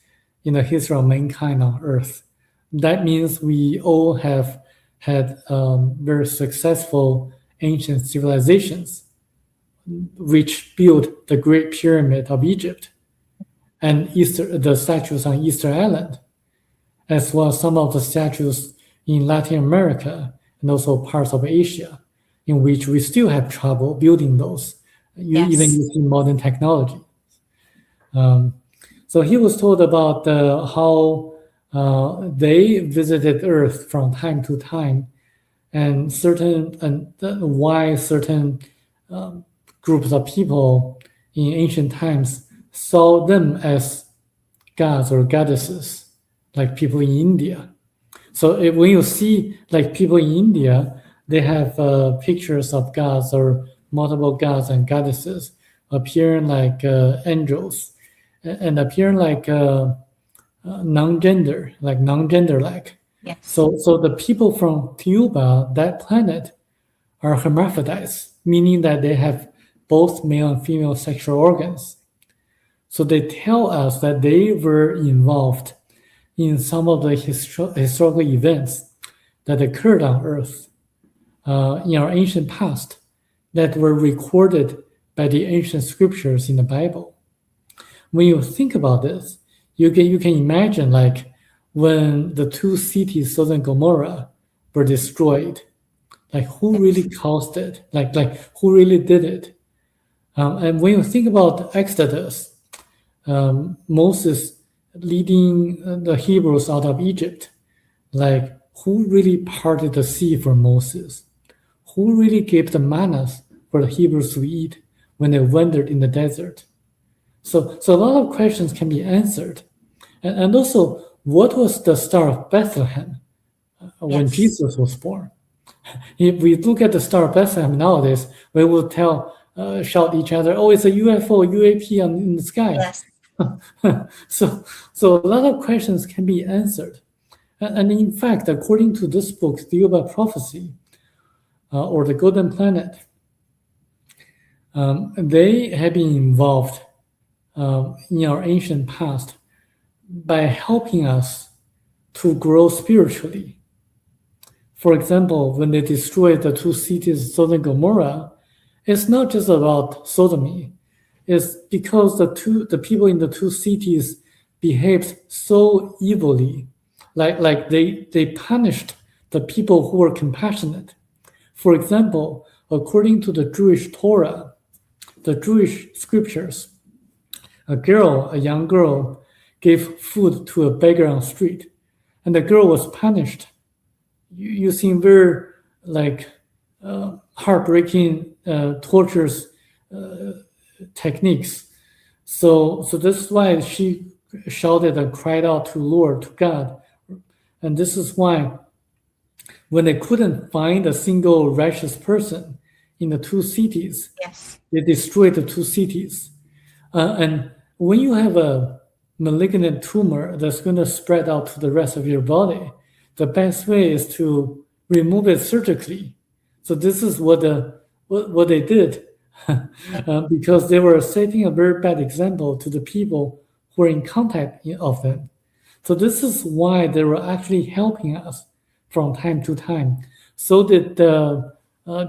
in the history of mankind on Earth. That means we all have had very successful ancient civilizations, which built the Great Pyramid of Egypt and the statues on Easter Island, as well as some of the statues in Latin America and also parts of Asia, in which we still have trouble building those, even using modern technology. So he was told about how they visited Earth from time to time, and why certain groups of people in ancient times saw them as gods or goddesses, like people in India. So when you see like people in India, they have pictures of gods or multiple gods and goddesses appearing like angels and appearing like non-gender-like. Yes. So the people from Thiaoouba, that planet, are hermaphrodites, meaning that they have both male and female sexual organs. So they tell us that they were involved in some of the historical events that occurred on Earth in our ancient past that were recorded by the ancient scriptures in the Bible. When you think about this, you can imagine like when the two cities, Sodom and Gomorrah, were destroyed, like who really caused it? Like who really did it? And when you think about Exodus, Moses leading the Hebrews out of Egypt, like who really parted the sea for Moses? Who really gave the manna for the Hebrews to eat when they wandered in the desert? So a lot of questions can be answered. And also, what was the Star of Bethlehem when Jesus was born? If we look at the Star of Bethlehem nowadays, we will shout each other, "Oh, it's a UFO, UAP in the sky." Yes. So a lot of questions can be answered. And in fact, according to this book, Thiaoouba Prophecy, or the Golden Planet, they have been involved in our ancient past by helping us to grow spiritually. For example, when they destroyed the two cities, Sodom and Gomorrah, it's not just about sodomy. It's because the people in the two cities behaved so evilly, like they punished the people who were compassionate. For example, according to the Jewish Torah, the Jewish scriptures, a young girl, gave food to a beggar on the street, and the girl was punished using very heartbreaking tortures techniques. So this is why she shouted and cried out to God. And this is why when they couldn't find a single righteous person in the two cities, Yes. they destroyed the two cities. And when you have a malignant tumor that's going to spread out to the rest of your body, the best way is to remove it surgically. So this is what they did, because they were setting a very bad example to the people who were in contact of them. So this is why they were actually helping us from time to time. So that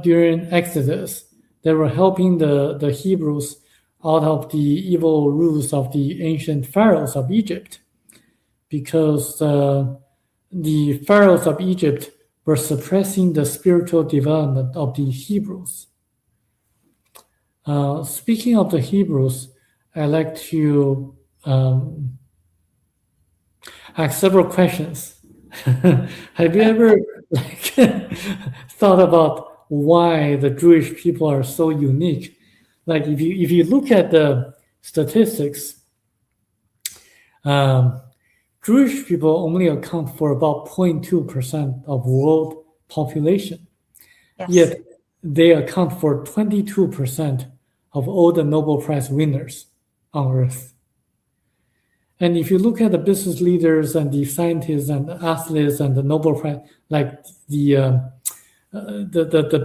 during Exodus, they were helping the Hebrews out of the evil rules of the ancient pharaohs of Egypt, because the pharaohs of Egypt were suppressing the spiritual development of the Hebrews. Speaking of the Hebrews, I'd like to ask several questions. Have you ever thought about why the Jewish people are so unique? Like if you look at the statistics, Jewish people only account for about 0.2% of world population. Yes. Yet they account for 22% of all the Nobel Prize winners on Earth. And if you look at the business leaders and the scientists and the athletes and the Nobel Prize, like the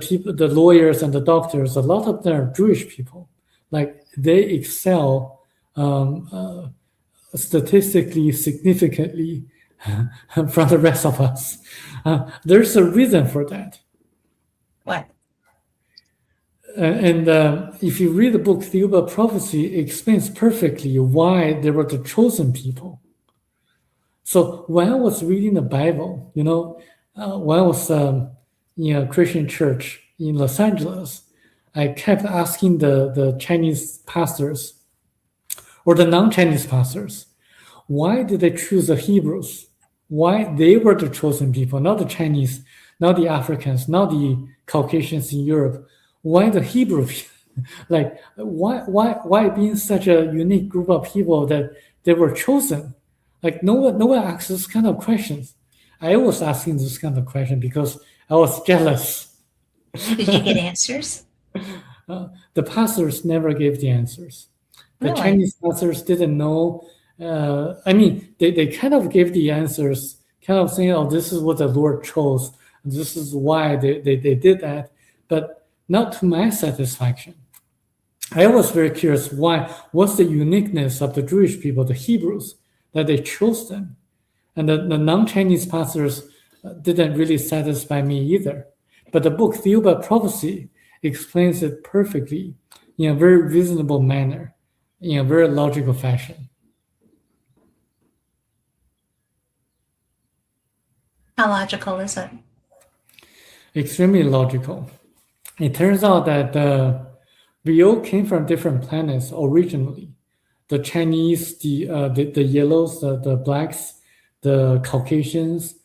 people, the lawyers and the doctors, a lot of them are Jewish people. Like they excel statistically significantly from the rest of us. There's a reason for that. What? And if you read the book Thiaoouba Prophecy, it explains perfectly why they were the chosen people. So when I was reading the Bible, when I was in a Christian church in Los Angeles, I kept asking the Chinese pastors or the non-Chinese pastors, why did they choose the Hebrews? Why they were the chosen people, not the Chinese, not the Africans, not the Caucasians in Europe. Why the Hebrews? Like, why being such a unique group of people that they were chosen? Like, no one asks this kind of questions. I was asking this kind of question because I was jealous. Did you get answers? The pastors never gave the answers. The Really? Chinese pastors didn't know. They kind of gave the answers, kind of saying, "Oh, this is what the Lord chose. This is why they did that," but not to my satisfaction. I was very curious what's the uniqueness of the Jewish people, the Hebrews, that they chose them. And the non-Chinese pastors didn't really satisfy me either. But the book Thiaoouba Prophecy explains it perfectly in a very reasonable manner, in a very logical fashion. How logical is it? Extremely logical. It turns out that we all came from different planets originally. The Chinese, the yellows, the blacks, the Caucasians,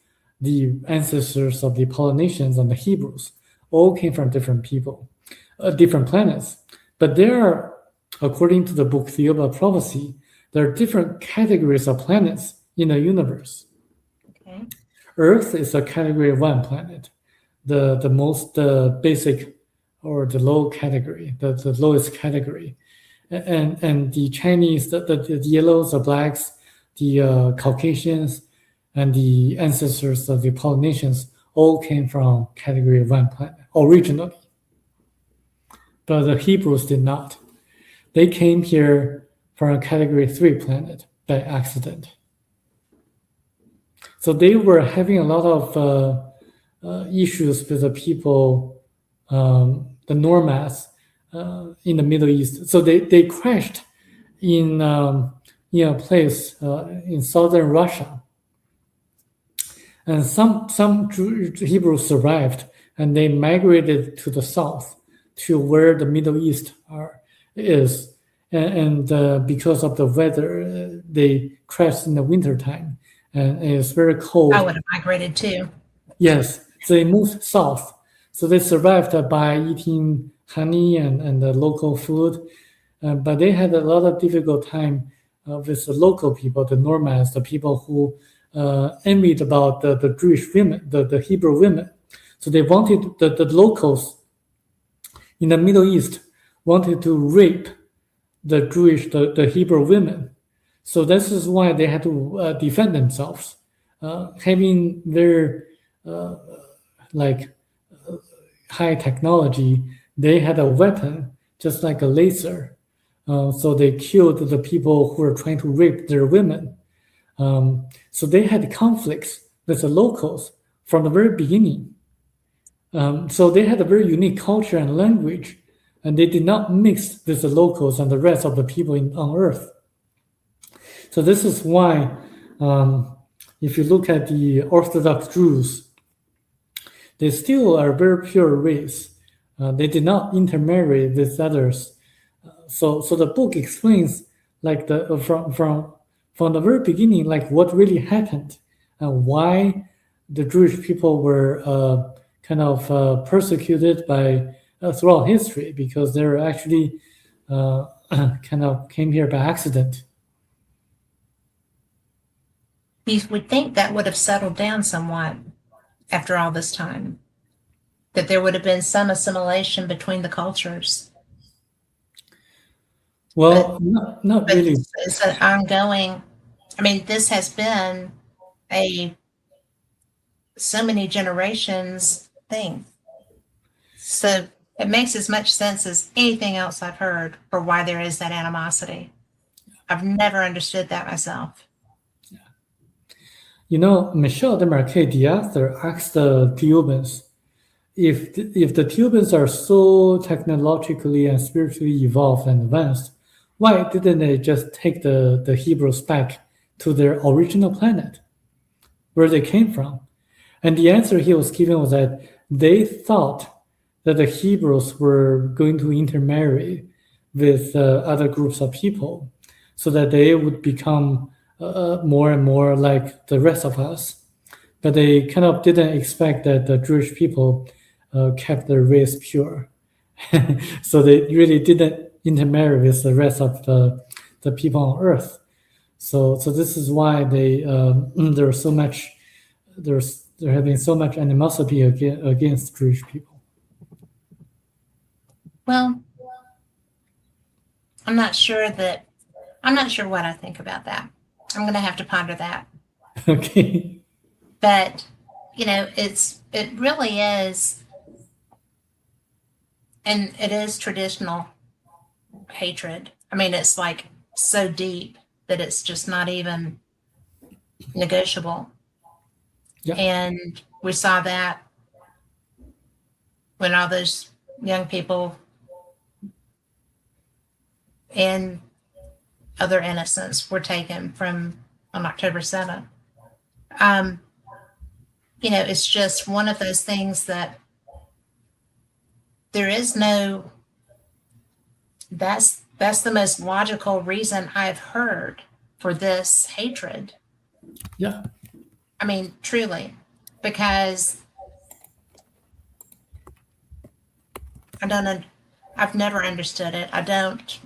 the ancestors of the Polynesians and the Hebrews, all came from different people, different planets. But there are, according to the book Thiaoouba Prophecy, there are different categories of planets in the universe. Okay. Earth is a category 1 planet, the most basic or the low category, the lowest category. And the Chinese, the yellows, the blacks, the Caucasians, and the ancestors of the Polynesians all came from category 1 planet originally. But the Hebrews did not. They came here from a Category 3 planet by accident. So they were having a lot of issues with the people, the nomads in the Middle East. So they crashed in a place in southern Russia. And some Hebrews survived, and they migrated to the south, to where the Middle East is. And because of the weather, they crashed in the wintertime, and it's very cold. I would have migrated too. Yes, so they moved south. So they survived by eating honey and the local food, but they had a lot of difficult time with the local people, the nomads, the people who envied about the Jewish women, the Hebrew women. So they wanted, the locals in the Middle East wanted to rape the Jewish, the Hebrew women. So this is why they had to defend themselves. Having their high technology, they had a weapon just like a laser. So they killed the people who were trying to rape their women. So they had conflicts with the locals from the very beginning. So they had a very unique culture and language, and they did not mix with the locals and the rest of the people on Earth. So this is why, if you look at the Orthodox Jews, they still are a very pure race. They did not intermarry with others. So the book explains like from the very beginning, like what really happened and why the Jewish people were kind of persecuted by throughout history, because they were actually kind of came here by accident. You would think that would have settled down somewhat after all this time, that there would have been some assimilation between the cultures. Well, not really. It's an ongoing, I mean, this has been so many generations thing. So it makes as much sense as anything else I've heard for why there is that animosity. I've never understood that myself. You know, Michel Desmarquet, the author, asked the Thiaoubans, if the Thiaoubans are so technologically and spiritually evolved and advanced, why didn't they just take the Hebrews back to their original planet, where they came from? And the answer he was given was that they thought that the Hebrews were going to intermarry with other groups of people, so that they would become more and more like the rest of us. But they kind of didn't expect that the Jewish people kept their race pure. So they really didn't intermarry with the rest of the people on Earth. So this is why there's having so much animosity against Jewish people. Well, I'm not sure what I think about that. I'm going to have to ponder that. Okay. But, it really is, and it is traditional hatred. I mean, it's like so deep that it's just not even negotiable. Yeah. And we saw that when all those young people and other innocents were taken on October 7th. It's just one of those things that there is no, that's the most logical reason I've heard for this hatred. Yeah. I mean, truly, because I've never understood it. I don't,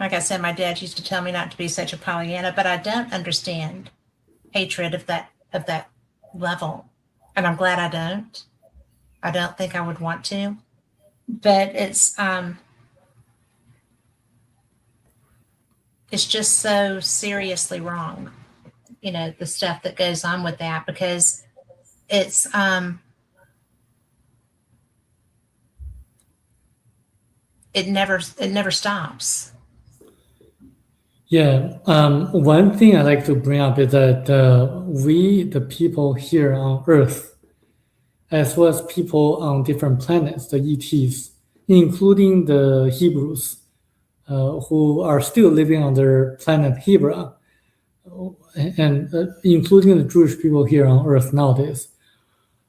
like I said, my dad used to tell me not to be such a Pollyanna, but I don't understand hatred of that level. And I'm glad I don't. I don't think I would want to, but it's just so seriously wrong, the stuff that goes on with that, because it's, it never stops. Yeah, one thing I like to bring up is that we, the people here on Earth, as well as people on different planets, the ETs, including the Hebrews, who are still living on their planet Hebra, and including the Jewish people here on Earth nowadays,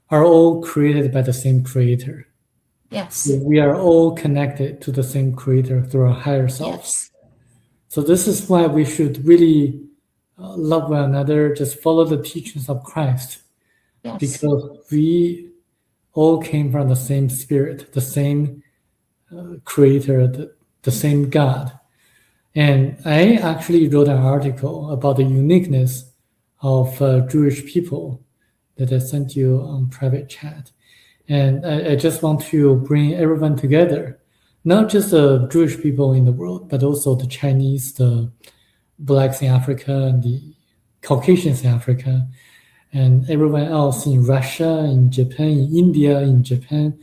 are all created by the same Creator. Yes. So we are all connected to the same Creator through our higher selves. Yes. So this is why we should really love one another, just follow the teachings of Christ, Yes. because we all came from the same Spirit, the same Creator, the same God. And I actually wrote an article about the uniqueness of Jewish people that I sent you on private chat. And I just want to bring everyone together, not just the Jewish people in the world, but also the Chinese, the Blacks in Africa, and the Caucasians in Africa, and everyone else in Russia, in Japan, in India, in Japan,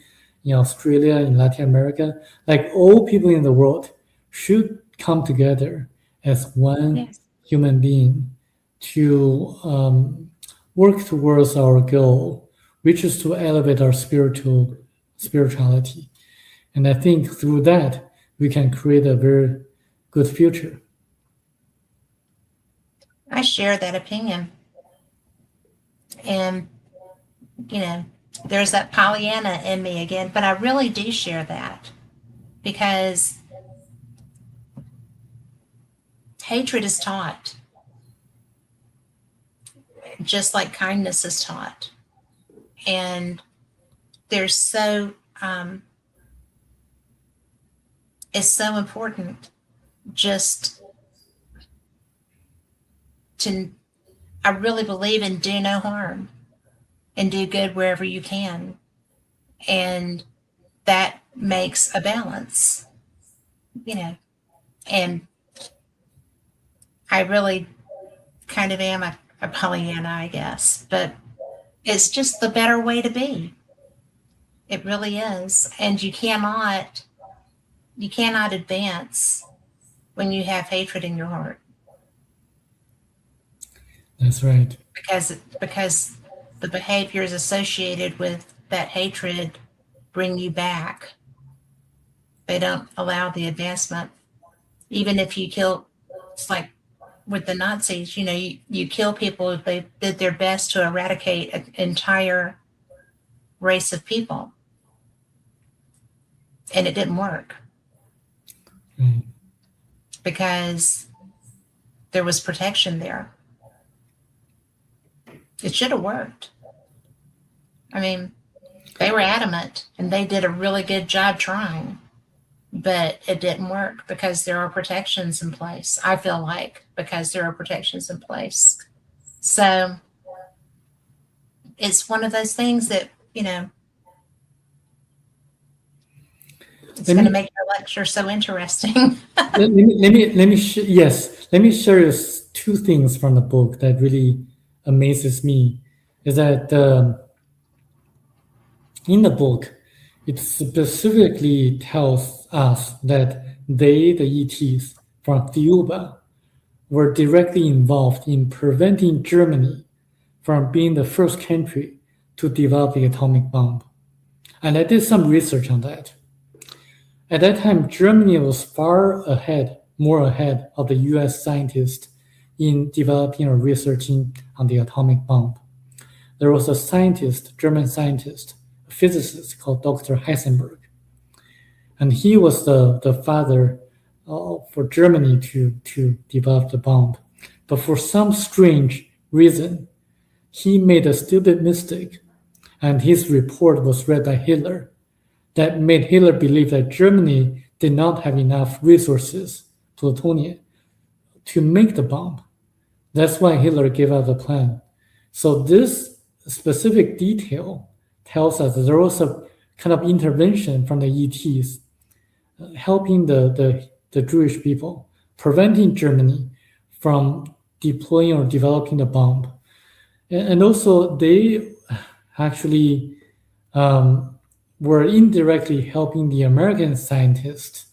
in Australia, in Latin America. Like all people in the world should come together as one Yes. human being to work towards our goal, which is to elevate our spirituality. And I think through that, we can create a very good future. I share that opinion. And, there's that Pollyanna in me again, but I really do share that because hatred is taught, just like kindness is taught. And there's it's so important just I really believe in do no harm and do good wherever you can. And that makes a balance, and I really kind of am a Pollyanna, I guess, but it's just the better way to be. It really is. And you cannot advance when you have hatred in your heart. That's right. Because the behaviors associated with that hatred bring you back. They don't allow the advancement. Even if you kill, it's like with the Nazis, you kill people if they did their best to eradicate an entire race of people. And it didn't work. Right. Because there was protection there. It should have worked. I mean, they were adamant and they did a really good job trying, but it didn't work because there are protections in place. I feel like because there are protections in place. So it's one of those things that, it's going to make your lecture so interesting. let me share you two things from the book that really amazes me. Is that in the book, it specifically tells us that the ETs from Thiaoouba, were directly involved in preventing Germany from being the first country to develop the atomic bomb. And I did some research on that. At that time, Germany was more ahead of the US scientists in developing or researching on the atomic bomb. There was a German scientist, a physicist called Dr. Heisenberg. And he was the father for Germany to develop the bomb. But for some strange reason, he made a stupid mistake, and his report was read by Hitler. That made Hitler believe that Germany did not have enough resources, plutonium, to make the bomb. That's why Hitler gave out the plan. So this specific detail tells us that there was a kind of intervention from the ETs helping the Jewish people, preventing Germany from deploying or developing the bomb. And also they actually were indirectly helping the American scientists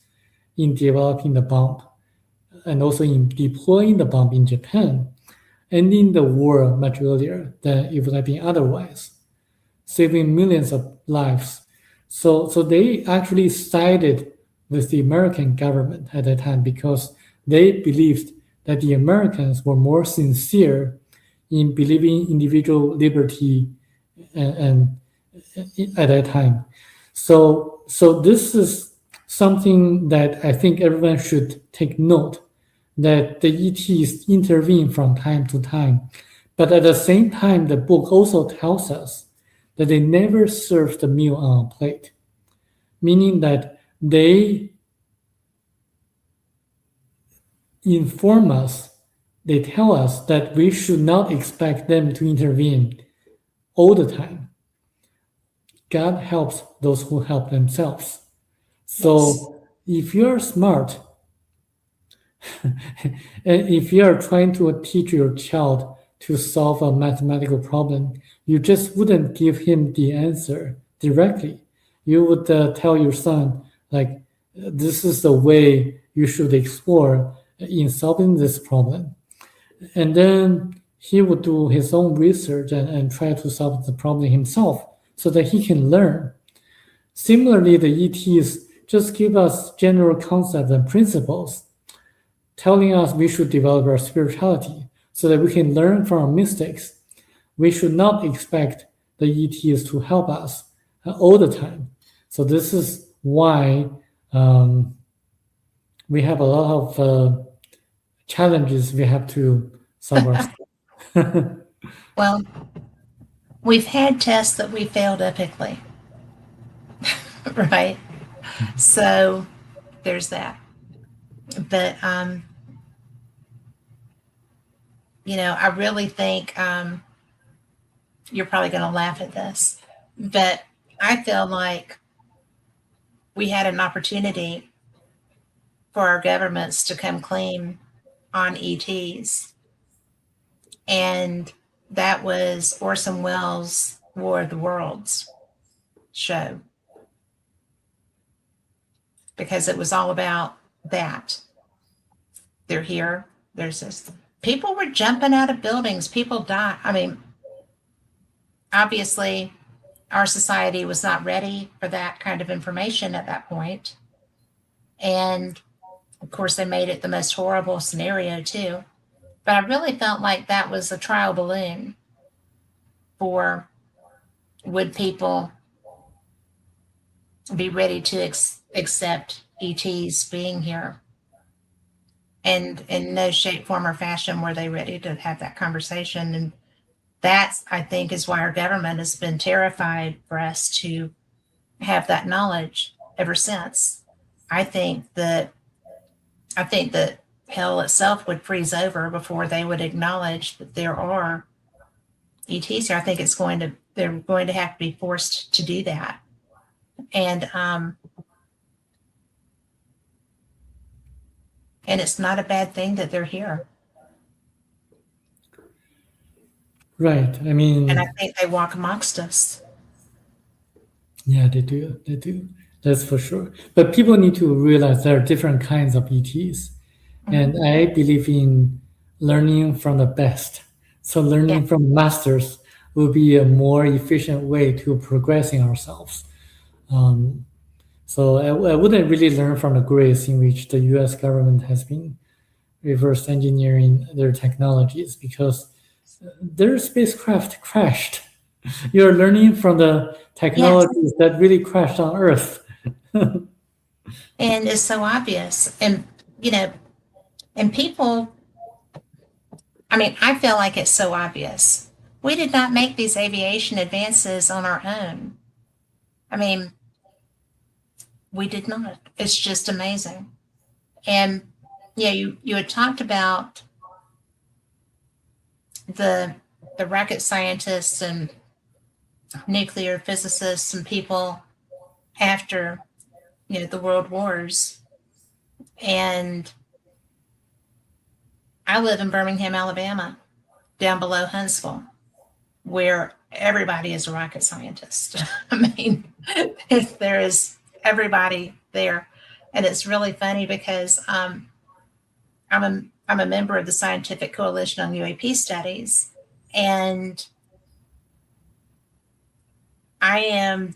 in developing the bomb and also in deploying the bomb in Japan, ending the war much earlier than it would have been otherwise, saving millions of lives. So they actually sided with the American government at that time because they believed that the Americans were more sincere in believing individual liberty and at that time. So this is something that I think everyone should take note, that the ETs intervene from time to time. But at the same time, the book also tells us that they never serve the meal on a plate, meaning that they inform us, they tell us that we should not expect them to intervene all the time. God helps those who help themselves. So if you're smart, and if you are trying to teach your child to solve a mathematical problem, you just wouldn't give him the answer directly. You would tell your son, like, this is the way you should explore in solving this problem. And then he would do his own research and try to solve the problem himself so that he can learn. Similarly, the ETs just give us general concepts and principles, telling us we should develop our spirituality so that we can learn from our mistakes. We should not expect the ETs to help us all the time. So this is why we have a lot of challenges we have to solve ourselves. Well, we've had tests that we failed epically, right? So there's that. But I really think you're probably going to laugh at this, but I feel like we had an opportunity for our governments to come clean on ETs, and that was Orson Welles' War of the Worlds show, because it was all about that. They're here. There's this. People were jumping out of buildings. People died. I mean, obviously, our society was not ready for that kind of information at that point. And of course, they made it the most horrible scenario, too. But I really felt like that was a trial balloon for, would people be ready to accept ETs being here? And in no shape, form, or fashion were they ready to have that conversation. And that's, I think, is why our government has been terrified for us to have that knowledge ever since. I think that hell itself would freeze over before they would acknowledge that there are ETs here. I think they're going to have to be forced to do that. And it's not a bad thing that they're here. Right. I mean, and I think they walk amongst us. Yeah, they do. They do. That's for sure. But people need to realize there are different kinds of ETs. And I believe in learning from the best. So learning from masters will be a more efficient way to progressing ourselves. So I wouldn't really learn from the grace in which the US government has been reverse engineering their technologies, because their spacecraft crashed. You're learning from the technologies that really crashed on Earth. And it's so obvious. And, and people, I feel like it's so obvious. We did not make these aviation advances on our own. We did not. It's just amazing. And you had talked about the rocket scientists and nuclear physicists and people after the world wars. And I live in Birmingham, Alabama, down below Huntsville, where everybody is a rocket scientist. There is everybody there. And it's really funny because I'm a member of the Scientific Coalition on UAP Studies, and I am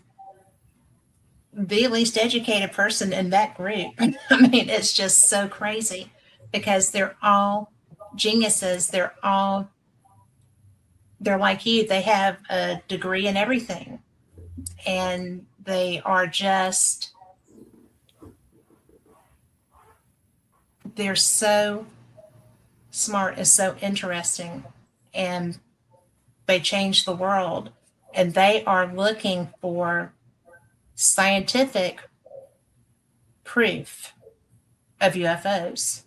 the least educated person in that group. I mean, it's just so crazy because they're all geniuses. They're like you. They have a degree in everything, and they are just, they're so smart and so interesting, and they change the world, and they are looking for scientific proof of UFOs.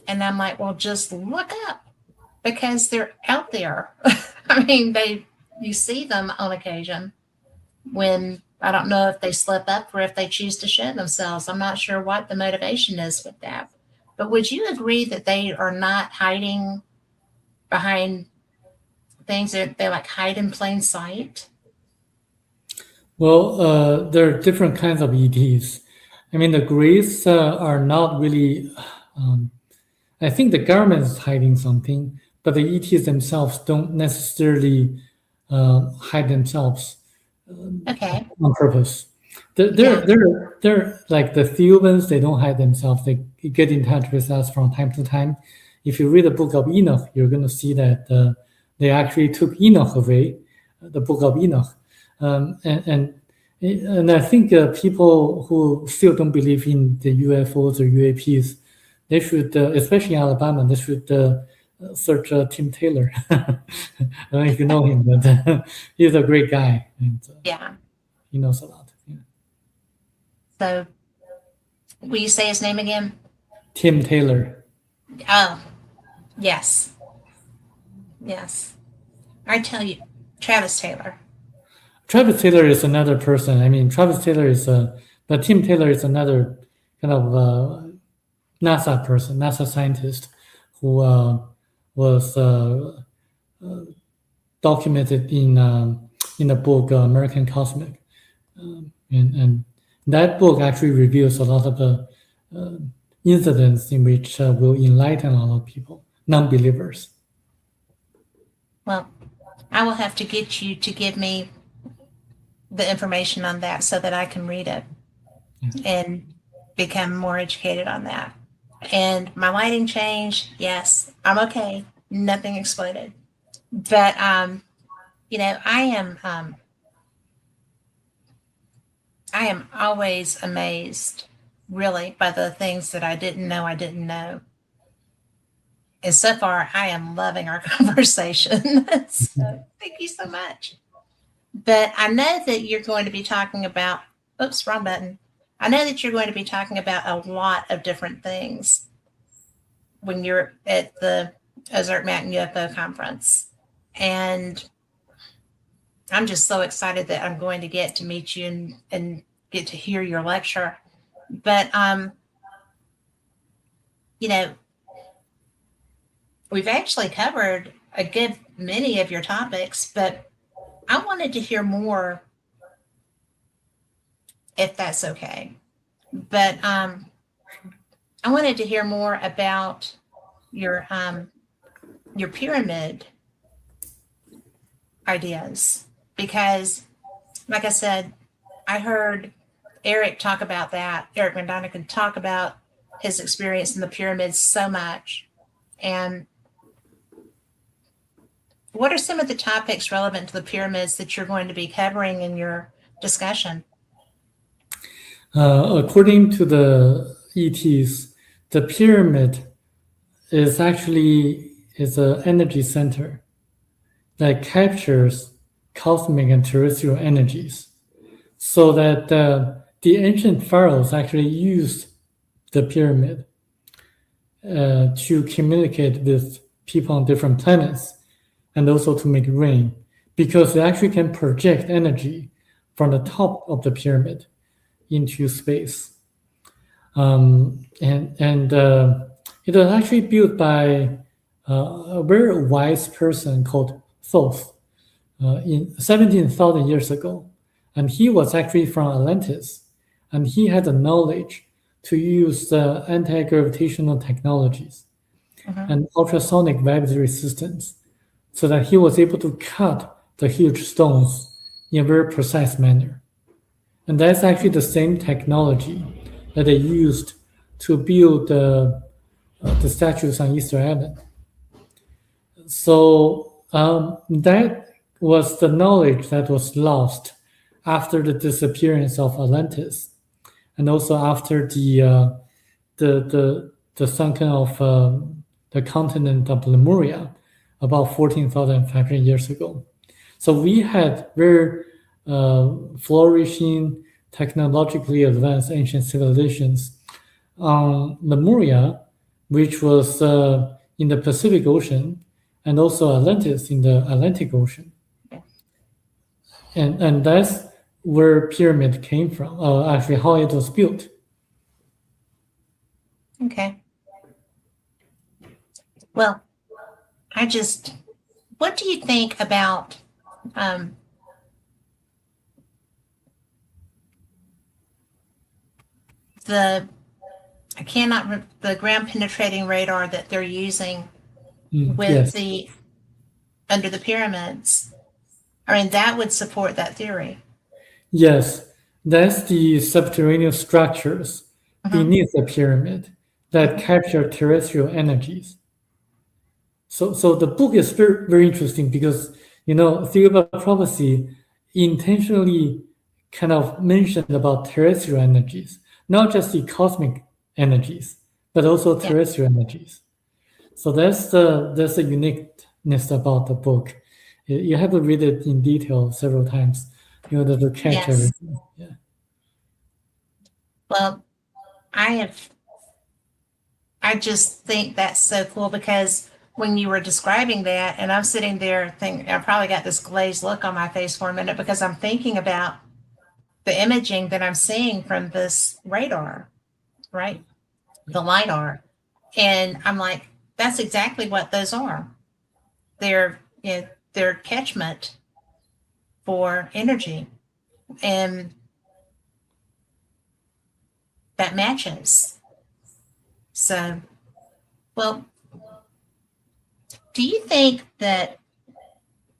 And I'm like, well, just look up, because they're out there. I mean, you see them on occasion when, I don't know if they slip up or if they choose to show themselves. I'm not sure what the motivation is with that. But would you agree that they are not hiding behind things that they like hide in plain sight? Well, there are different kinds of ETs. I mean, the Greys are not really. I think the government is hiding something, but the ETs themselves don't necessarily hide themselves Okay. on purpose. Yeah. They're like the Thiaoubans. They don't hide themselves. They get in touch with us from time to time. If you read the Book of Enoch, you're going to see that they actually took Enoch away, the Book of Enoch, and I think people who still don't believe in the UFOs or UAPs, they should, especially in Alabama, they should search Tim Taylor. I don't know if you know him, but he's a great guy, and Yeah. he knows a lot. Yeah. So, will you say his name again? Tim Taylor. Oh, yes. Yes. I tell you, Travis Taylor. Travis Taylor is another person. I mean, Travis Taylor is but Tim Taylor is another kind of NASA person, NASA scientist who was documented in the book American Cosmic, and that book actually reveals a lot of the incidents in which will enlighten a lot of people, non-believers. Well, I will have to get you to give me the information on that so that I can read it and become more educated on that. And my lighting changed. Yes, I'm okay. Nothing exploded. But I am always amazed, really, by the things that I didn't know. And so far, I am loving our conversation. So thank you so much. But I know that you're going to be talking about, oops, wrong button. I know that you're going to be talking about a lot of different things when you're at the Ozark Mountain UFO conference. And I'm just so excited that I'm going to get to meet you and get to hear your lecture. But, we've actually covered a good many of your topics, but I wanted to hear more, if that's okay. But I wanted to hear more about your pyramid ideas, because, like I said, I heard Eric talk about that. Eric McDonough talk about his experience in the pyramids so much. And what are some of the topics relevant to the pyramids that you're going to be covering in your discussion? According to the ETs, the pyramid is actually an energy center that captures cosmic and terrestrial energies, so that the ancient pharaohs actually used the pyramid to communicate with people on different planets, and also to make rain, because it actually can project energy from the top of the pyramid into space. And it was actually built by a very wise person called Thoth in 17,000 years ago. And he was actually from Atlantis. And he had the knowledge to use anti-gravitational technologies and ultrasonic wave resistance, so that he was able to cut the huge stones in a very precise manner. And that's actually the same technology that they used to build the statues on Easter Island. So that was the knowledge that was lost after the disappearance of Atlantis, and also after the sunken of the continent of Lemuria about 14,500 years ago. So we had very flourishing, technologically advanced ancient civilizations on Lemuria, which was in the Pacific Ocean, and also Atlantis in the Atlantic Ocean. And that's where pyramid came from, actually how it was built. Okay. Well, what do you think about the ground penetrating radar that they're using with Yes. under the pyramids? I mean, that would support that theory. Yes, that's the subterranean structures beneath the pyramid that capture terrestrial energies. So the book is very, very interesting because, Thiaoouba Prophecy intentionally kind of mentioned about terrestrial energies, not just the cosmic energies, but also terrestrial energies. So that's the uniqueness about the book. You have to read it in detail several times in order to catch everything. Yeah. Well, I just think that's so cool, because when you were describing that, and I'm sitting there thinking, I probably got this glazed look on my face for a minute, because I'm thinking about the imaging that I'm seeing from this radar, right? The LiDAR. And I'm like, that's exactly what those are. They're catchment for energy. And that matches. So, well, do you think that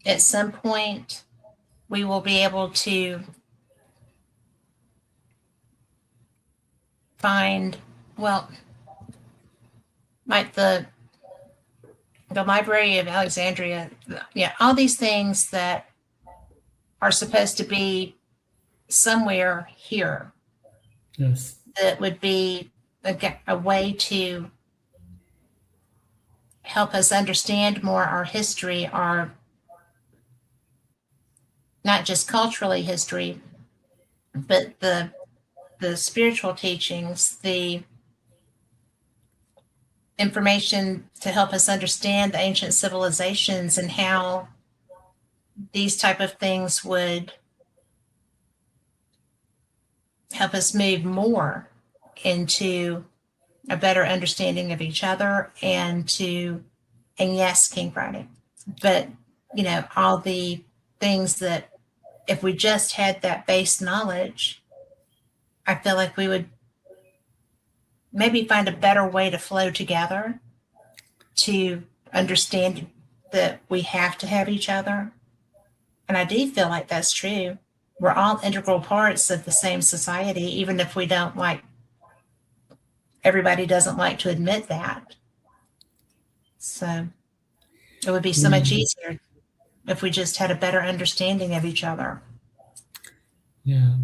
at some point we will be able to find, well, like the Library of Alexandria, all these things that are supposed to be somewhere here? Yes. That would be a way to help us understand more our history, our not just culturally history, but the spiritual teachings, the information to help us understand the ancient civilizations and how these type of things would help us move more into a better understanding of each other, and yes, King Friday, but all the things that if we just had that base knowledge, I feel like we would maybe find a better way to flow together, to understand that we have to have each other. And I do feel like that's true. We're all integral parts of the same society, even if we don't everybody doesn't like to admit that. So it would be so much easier if we just had a better understanding of each other. Yeah.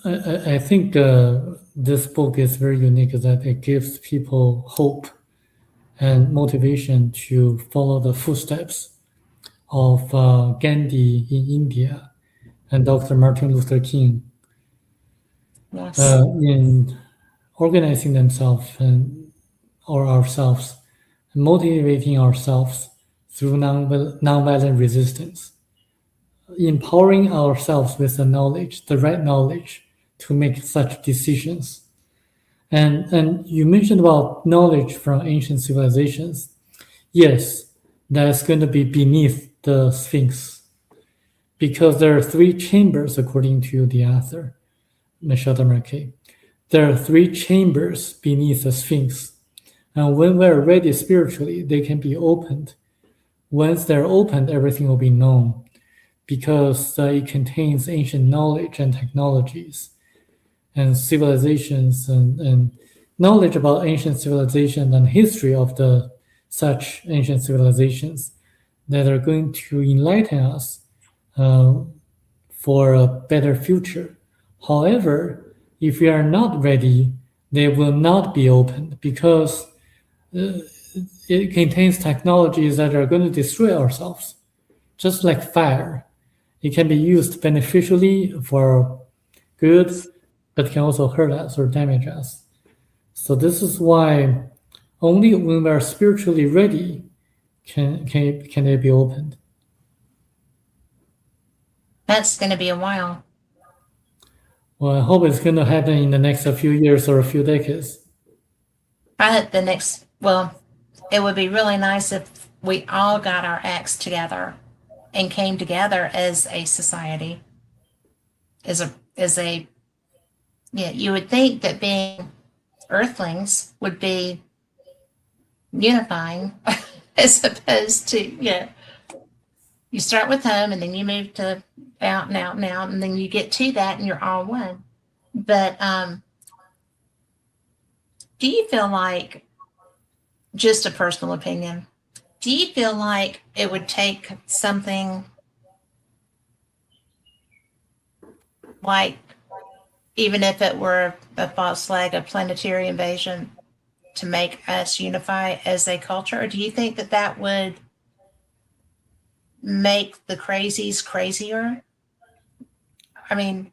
I think this book is very unique, that it gives people hope and motivation to follow the footsteps of Gandhi in India and Dr. Martin Luther King in organizing themselves or ourselves, motivating ourselves through nonviolent resistance, empowering ourselves with the right knowledge to make such decisions. And you mentioned about knowledge from ancient civilizations. Yes, that's going to be beneath the Sphinx, because there are 3 chambers, according to the author, Michel Desmarquet. there are 3 chambers beneath the Sphinx. And when we're ready spiritually, they can be opened. Once they're opened, everything will be known because it contains ancient knowledge and technologies and civilizations and knowledge about ancient civilization and history of the such ancient civilizations that are going to enlighten us for a better future. However, if we are not ready, they will not be opened because it contains technologies that are going to destroy ourselves, just like fire. It can be used beneficially for good, but can also hurt us or damage us. So this is why only when we are spiritually ready can they be opened. That's going to be a while. Well, I hope it's going to happen in the next few years or a few decades. I hope it would be really nice if we all got our acts together and came together as a society. You would think that being Earthlings would be unifying as opposed to, you start with home and then you move to out and out and out, and then you get to that and you're all one. But do you feel like, just a personal opinion, do you feel like it would take something like, even if it were a false flag, a planetary invasion, to make us unify as a culture? Or do you think that that would make the crazies crazier? I mean,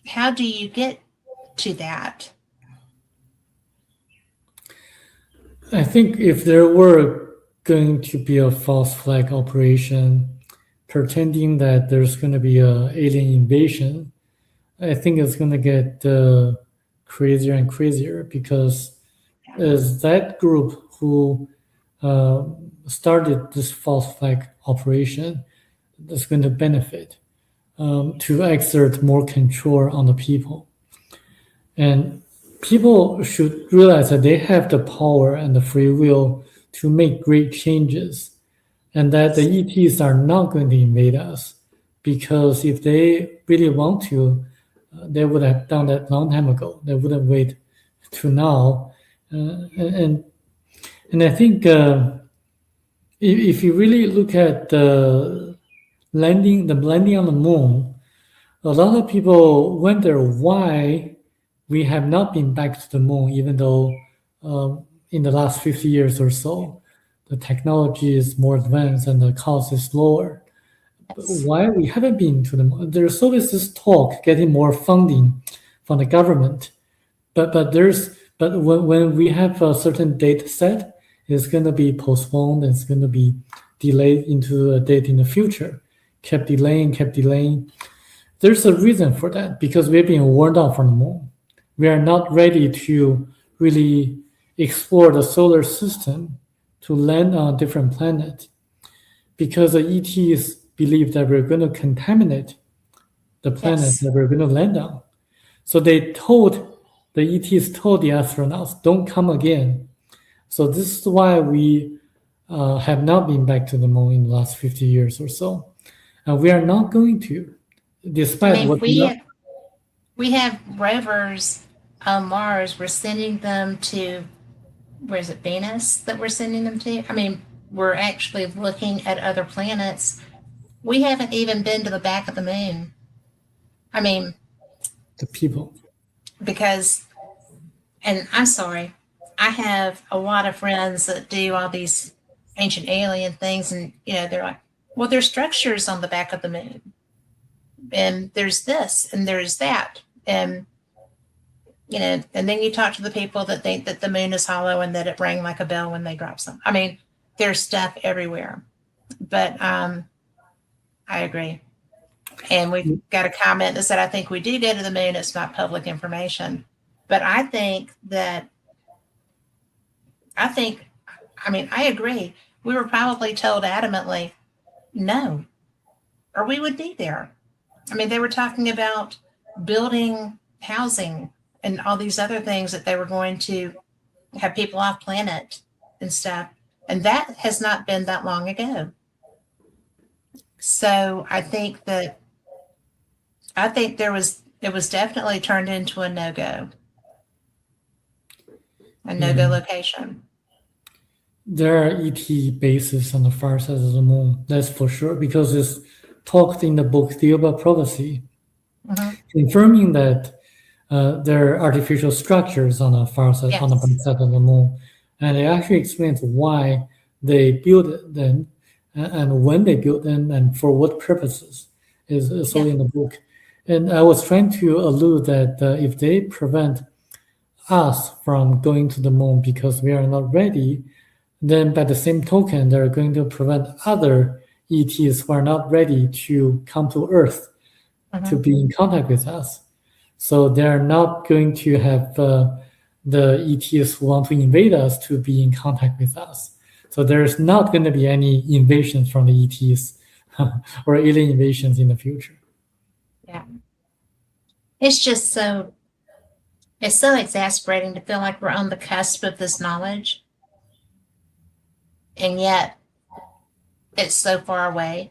how do you get to that? I think if there were going to be a false flag operation pretending that there's going to be an alien invasion, I think it's going to get crazier and crazier because as that group who started this false flag operation is going to benefit to exert more control on the people. And people should realize that they have the power and the free will to make great changes, and that the ETs are not going to invade us, because if they really want to, they would have done that long time ago. They wouldn't wait to now. And I think if you really look at the landing on the moon, a lot of people wonder why we have not been back to the moon, even though in the last 50 years or so, the technology is more advanced and the cost is lower. But why we haven't been to the moon? There's always this talk getting more funding from the government, but when we have a certain date set, it's going to be postponed. It's going to be delayed into a date in the future. Kept delaying. There's a reason for that, because we've been warned off from the moon. We are not ready to really explore the solar system to land on a different planet, because the ETs believe that we're going to contaminate the planet that we're going to land on. So the ETs told the astronauts, don't come again. So this is why we have not been back to the moon in the last 50 years or so. And we are not going to, despite what we have rovers on Mars. We're sending them to, where is it, Venus that we're sending them to? I mean, we're actually looking at other planets. We haven't even been to the back of the moon. I mean, the people. Because, and I'm sorry, I have a lot of friends that do all these ancient alien things, and they're like, well, there's structures on the back of the moon, and there's this and there's that, and and then you talk to the people that think that the moon is hollow and that it rang like a bell when they drop something. I mean, there's stuff everywhere. But I agree. And we've got a comment that said, I think we do go to the moon. It's not public information. But I agree. We were probably told adamantly, no, or we would be there. I mean, they were talking about building housing and all these other things that they were going to have people off planet and stuff. And that has not been that long ago. So I think it was definitely turned into a no-go location. There are ET bases on the far side of the moon, that's for sure, because it's talked in the book Thiaoouba Prophecy, confirming that there are artificial structures on the far side, on the back side of the moon, and it actually explains why they built them and when they built them and for what purposes is all in the book. And I was trying to allude that if they prevent us from going to the moon because we are not ready, then by the same token, they're going to prevent other ETs who are not ready to come to Earth to be in contact with us. So they're not going to have the ETs who want to invade us to be in contact with us. So there's not going to be any invasions from the ETs or alien invasions in the future. Yeah. It's just so exasperating to feel like we're on the cusp of this knowledge. And yet it's so far away.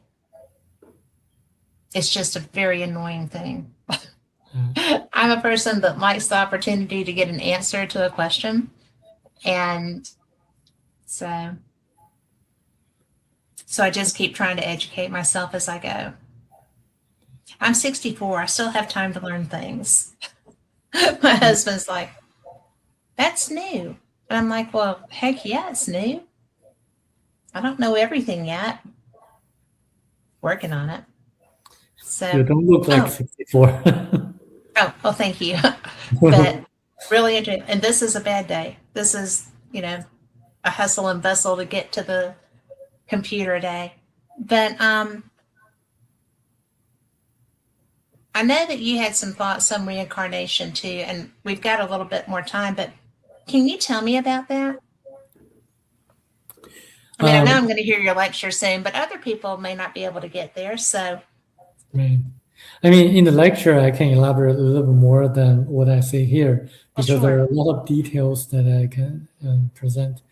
It's just a very annoying thing. I'm a person that likes the opportunity to get an answer to a question. And so I just keep trying to educate myself as I go. I'm 64. I still have time to learn things. My husband's like, that's new. And I'm like, well, heck yeah, it's new. I don't know everything yet. Working on it. So you don't look like 64. Oh, well, thank you. But really, and this is a bad day. This is, a hustle and bustle to get to the computer day. But I know that you had some thoughts on reincarnation too, and we've got a little bit more time, but can you tell me about that? I mean, I know I'm going to hear your lecture soon, but other people may not be able to get there, so. Right. I mean, in the lecture, I can elaborate a little bit more than what I say here, because there are a lot of details that I can present.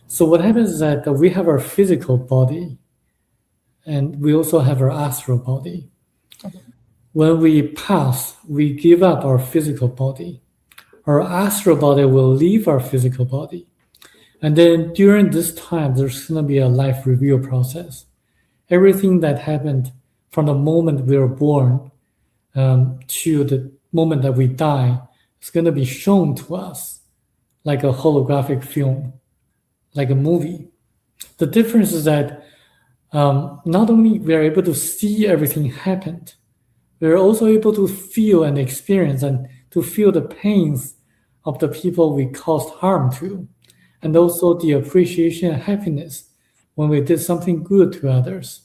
So what happens is that we have our physical body, and we also have our astral body. When we pass, we give up our physical body. Our astral body will leave our physical body. And then during this time, there's going to be a life review process. Everything that happened from the moment we were born to the moment that we die is going to be shown to us like a holographic film, like a movie. The difference is that not only we are able to see everything happened, we're also able to feel and experience and to feel the pains of the people we caused harm to, and also the appreciation and happiness when we did something good to others.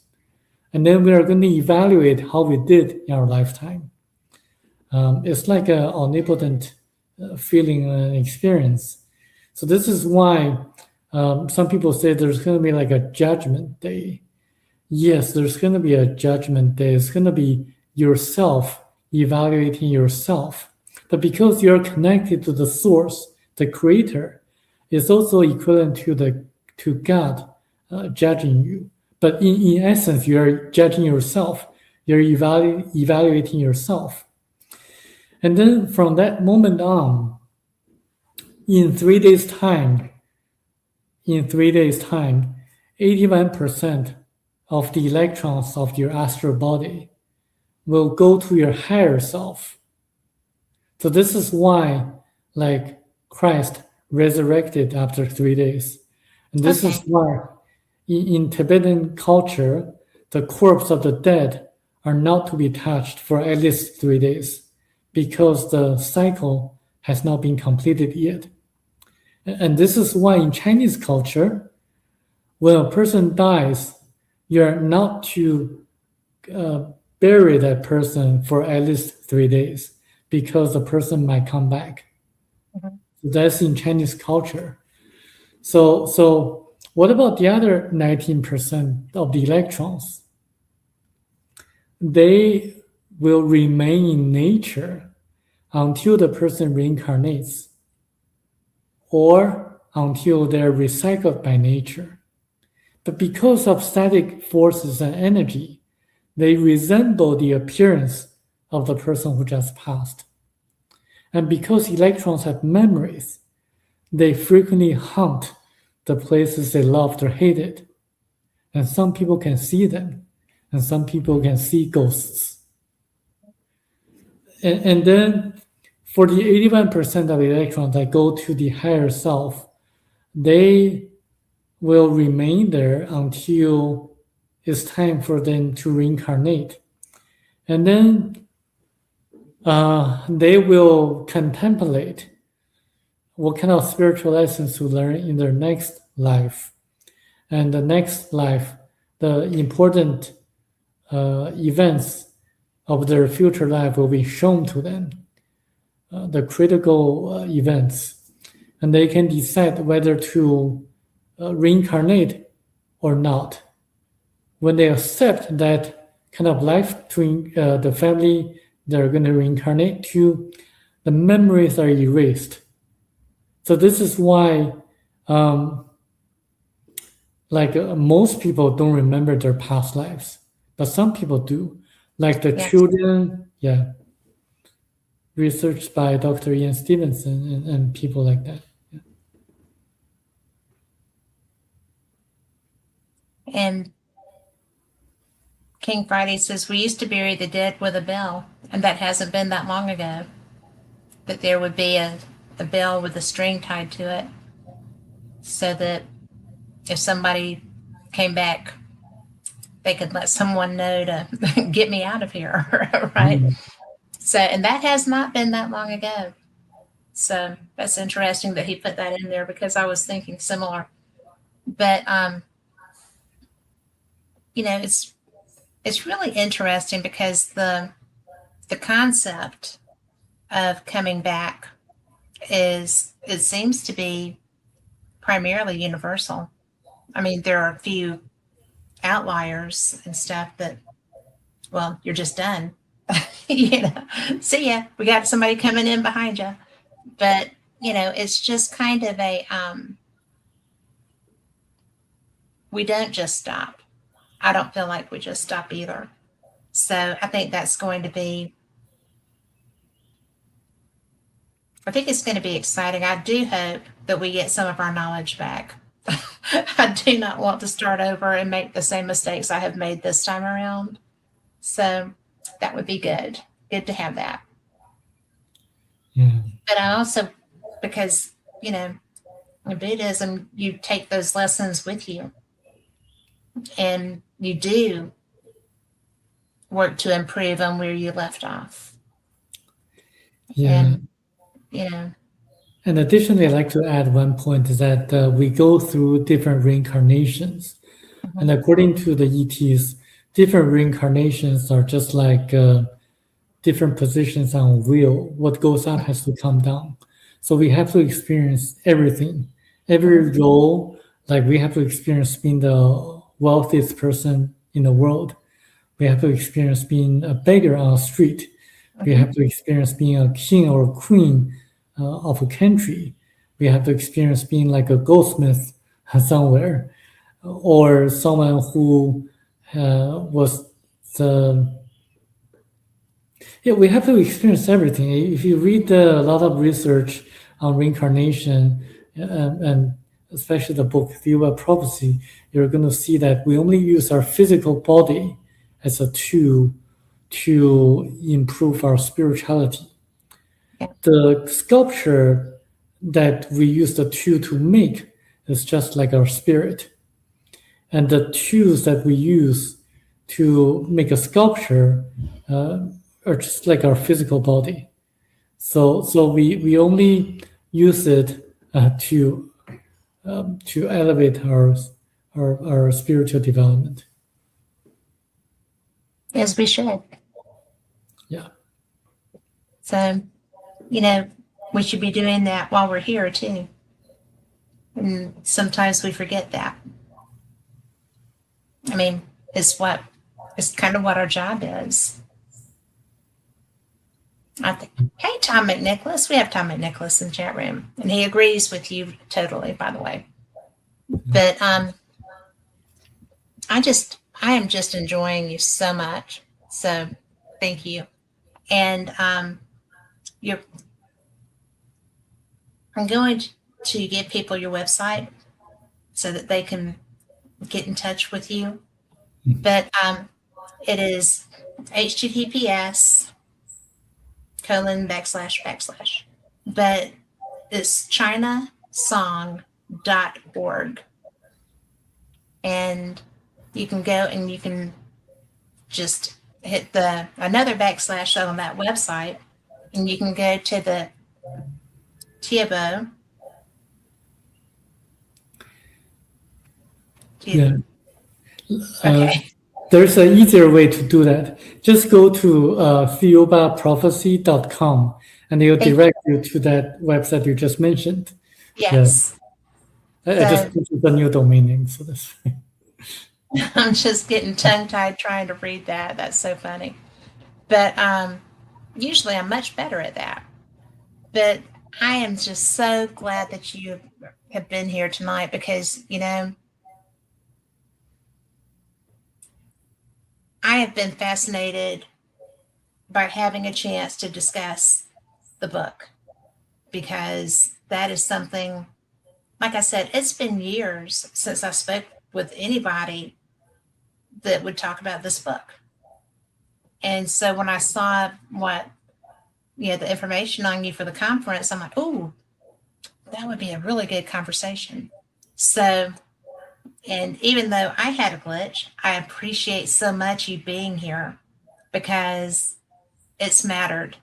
And then we are going to evaluate how we did in our lifetime. It's like an omnipotent feeling and experience. So this is why some people say there's going to be like a judgment day. Yes, there's going to be a judgment day. It's going to be yourself evaluating yourself. But because you're connected to the source, the creator, it's also equivalent to God judging you. But in essence, you're judging yourself. You're evaluating yourself. And then from that moment on, in 3 days' time, 81% of the electrons of your astral body will go to your higher self. So this is why, like, Christ resurrected after 3 days. And this is why in Tibetan culture, the corpse of the dead are not to be touched for at least 3 days because the cycle has not been completed yet. And this is why in Chinese culture, when a person dies, you're not to bury that person for at least 3 days because the person might come back. So that's in Chinese culture. So what about the other 19% of the electrons? They will remain in nature until the person reincarnates or until they're recycled by nature. But because of static forces and energy, they resemble the appearance of the person who just passed. And because electrons have memories, they frequently haunt the places they loved or hated. And some people can see them, and some people can see ghosts. And then for the 81% of electrons that go to the higher self, they will remain there until it's time for them to reincarnate. And then they will contemplate what kind of spiritual lessons to learn in their next life. And the next life, the important events of their future life will be shown to them, the critical events. And they can decide whether to reincarnate or not. When they accept that kind of life to the family they're going to reincarnate to, the memories are erased. So this is why most people don't remember their past lives, but some people do. Like the children, researched by Dr. Ian Stevenson and people like that. Yeah. And King Friday says, we used to bury the dead with a bell, and that hasn't been that long ago. That there would be a bell with a string tied to it, so that if somebody came back, they could let someone know to get me out of here, right? Mm-hmm. So, and that has not been that long ago. So that's interesting that he put that in there, because I was thinking similar. But it's really interesting, because the concept of coming back it seems to be primarily universal. I mean, there are a few outliers and stuff that, well, you're just done. See ya. We got somebody coming in behind you. But, it's just kind of we don't just stop. I don't feel like we just stop either. So I think it's going to be exciting. I do hope that we get some of our knowledge back. I do not want to start over and make the same mistakes I have made this time around. So that would be good. Good to have that. Yeah. But I also, because, in Buddhism, you take those lessons with you, and you do work to improve on where you left off. Yeah. And, and additionally, I'd like to add one point, is that we go through different reincarnations. Mm-hmm. And according to the ETs, different reincarnations are just like different positions on a wheel. What goes up has to come down. So we have to experience everything. Every role, like we have to experience being the wealthiest person in the world. We have to experience being a beggar on a street. We have to experience being a king or a queen of a country. We have to experience being like a goldsmith somewhere, or someone who was the... Yeah, we have to experience everything. If you read a lot of research on reincarnation, and especially the book Thiaoouba Prophecy, you're going to see that we only use our physical body as a tool to improve our spirituality. The sculpture that we use the tool to make is just like our spirit. And the tools that we use to make a sculpture are just like our physical body. So we only use it to elevate our spiritual development. As we should. Yeah. So, we should be doing that while we're here too. And sometimes we forget that. I mean, it's kind of what our job is. I think, hey, Tom McNicholas. We have Tom McNicholas in the chat room, and he agrees with you totally, by the way. But I am just enjoying you so much. So thank you. And I'm going to give people your website so that they can get in touch with you. But it is https://. But it's chinasong.org. And you can go and you can just hit another backslash on that website, and you can go to the Thiaoouba. Yeah. Okay. There's an easier way to do that. Just go to thiaoubaprophecy.com, and it'll direct you to that website you just mentioned. Yes. Yeah. I just put the new domain name, so that's fine. I'm just getting tongue-tied trying to read that. That's so funny. But usually I'm much better at that. But I am just so glad that you have been here tonight because, I have been fascinated by having a chance to discuss the book because that is something, like I said, it's been years since I spoke with anybody that would talk about this book. And so when I saw the information on you for the conference, I'm like, oh, that would be a really good conversation. So, and even though I had a glitch, I appreciate so much you being here because it's mattered.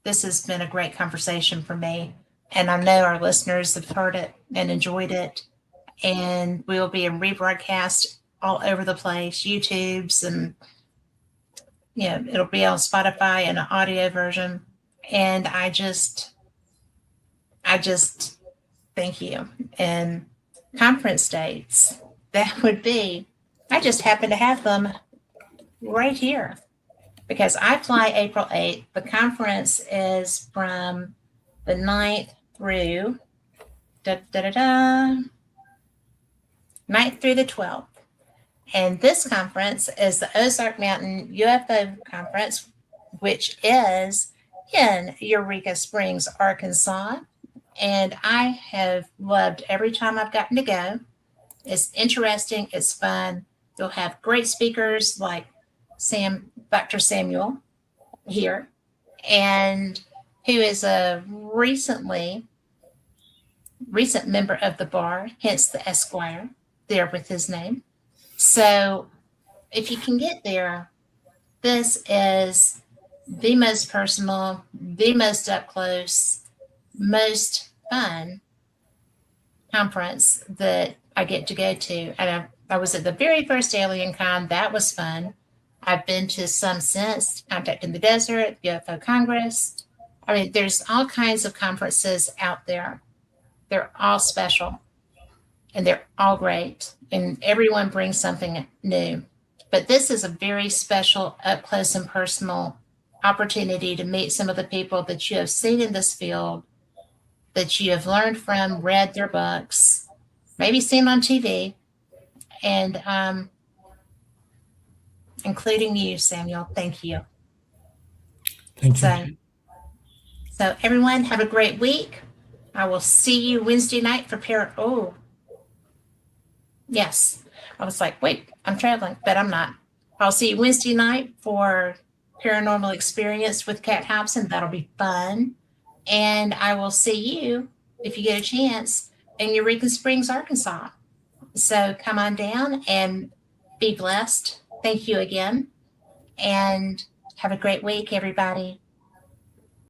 This has been a great conversation for me. And I know our listeners have heard it and enjoyed it. And we will be in rebroadcast all over the place, YouTube's, and it'll be on Spotify in an audio version. And I just thank you. And conference dates, that would be, I just happen to have them right here because I fly April 8th. The conference is from the 9th through 9th through the 12th. And this conference is the Ozark Mountain UFO Conference, which is in Eureka Springs, Arkansas. And I have loved every time I've gotten to go. It's interesting. It's fun. You'll have great speakers like Dr. Samuel here, and who is a recent member of the bar, hence the Esquire there with his name. So if you can get there, this is the most personal, the most up close, most fun conference that I get to go to. And I was at the very first Alien Con. That was fun. I've been to some since, Contact in the Desert, UFO Congress. I mean, there's all kinds of conferences out there. They're all special and they're all great. And everyone brings something new. But this is a very special, up close and personal opportunity to meet some of the people that you have seen in this field, that you have learned from, read their books, maybe seen on TV, and including you, Samuel. Thank you. Thank you. So everyone, have a great week. I will see you Wednesday night for yes. I was like, wait, I'm traveling, but I'm not. I'll see you Wednesday night for Paranormal Experience with Kat Hobson. That'll be fun. And I will see you, if you get a chance, in Eureka Springs, Arkansas. So come on down and be blessed. Thank you again. And have a great week, everybody.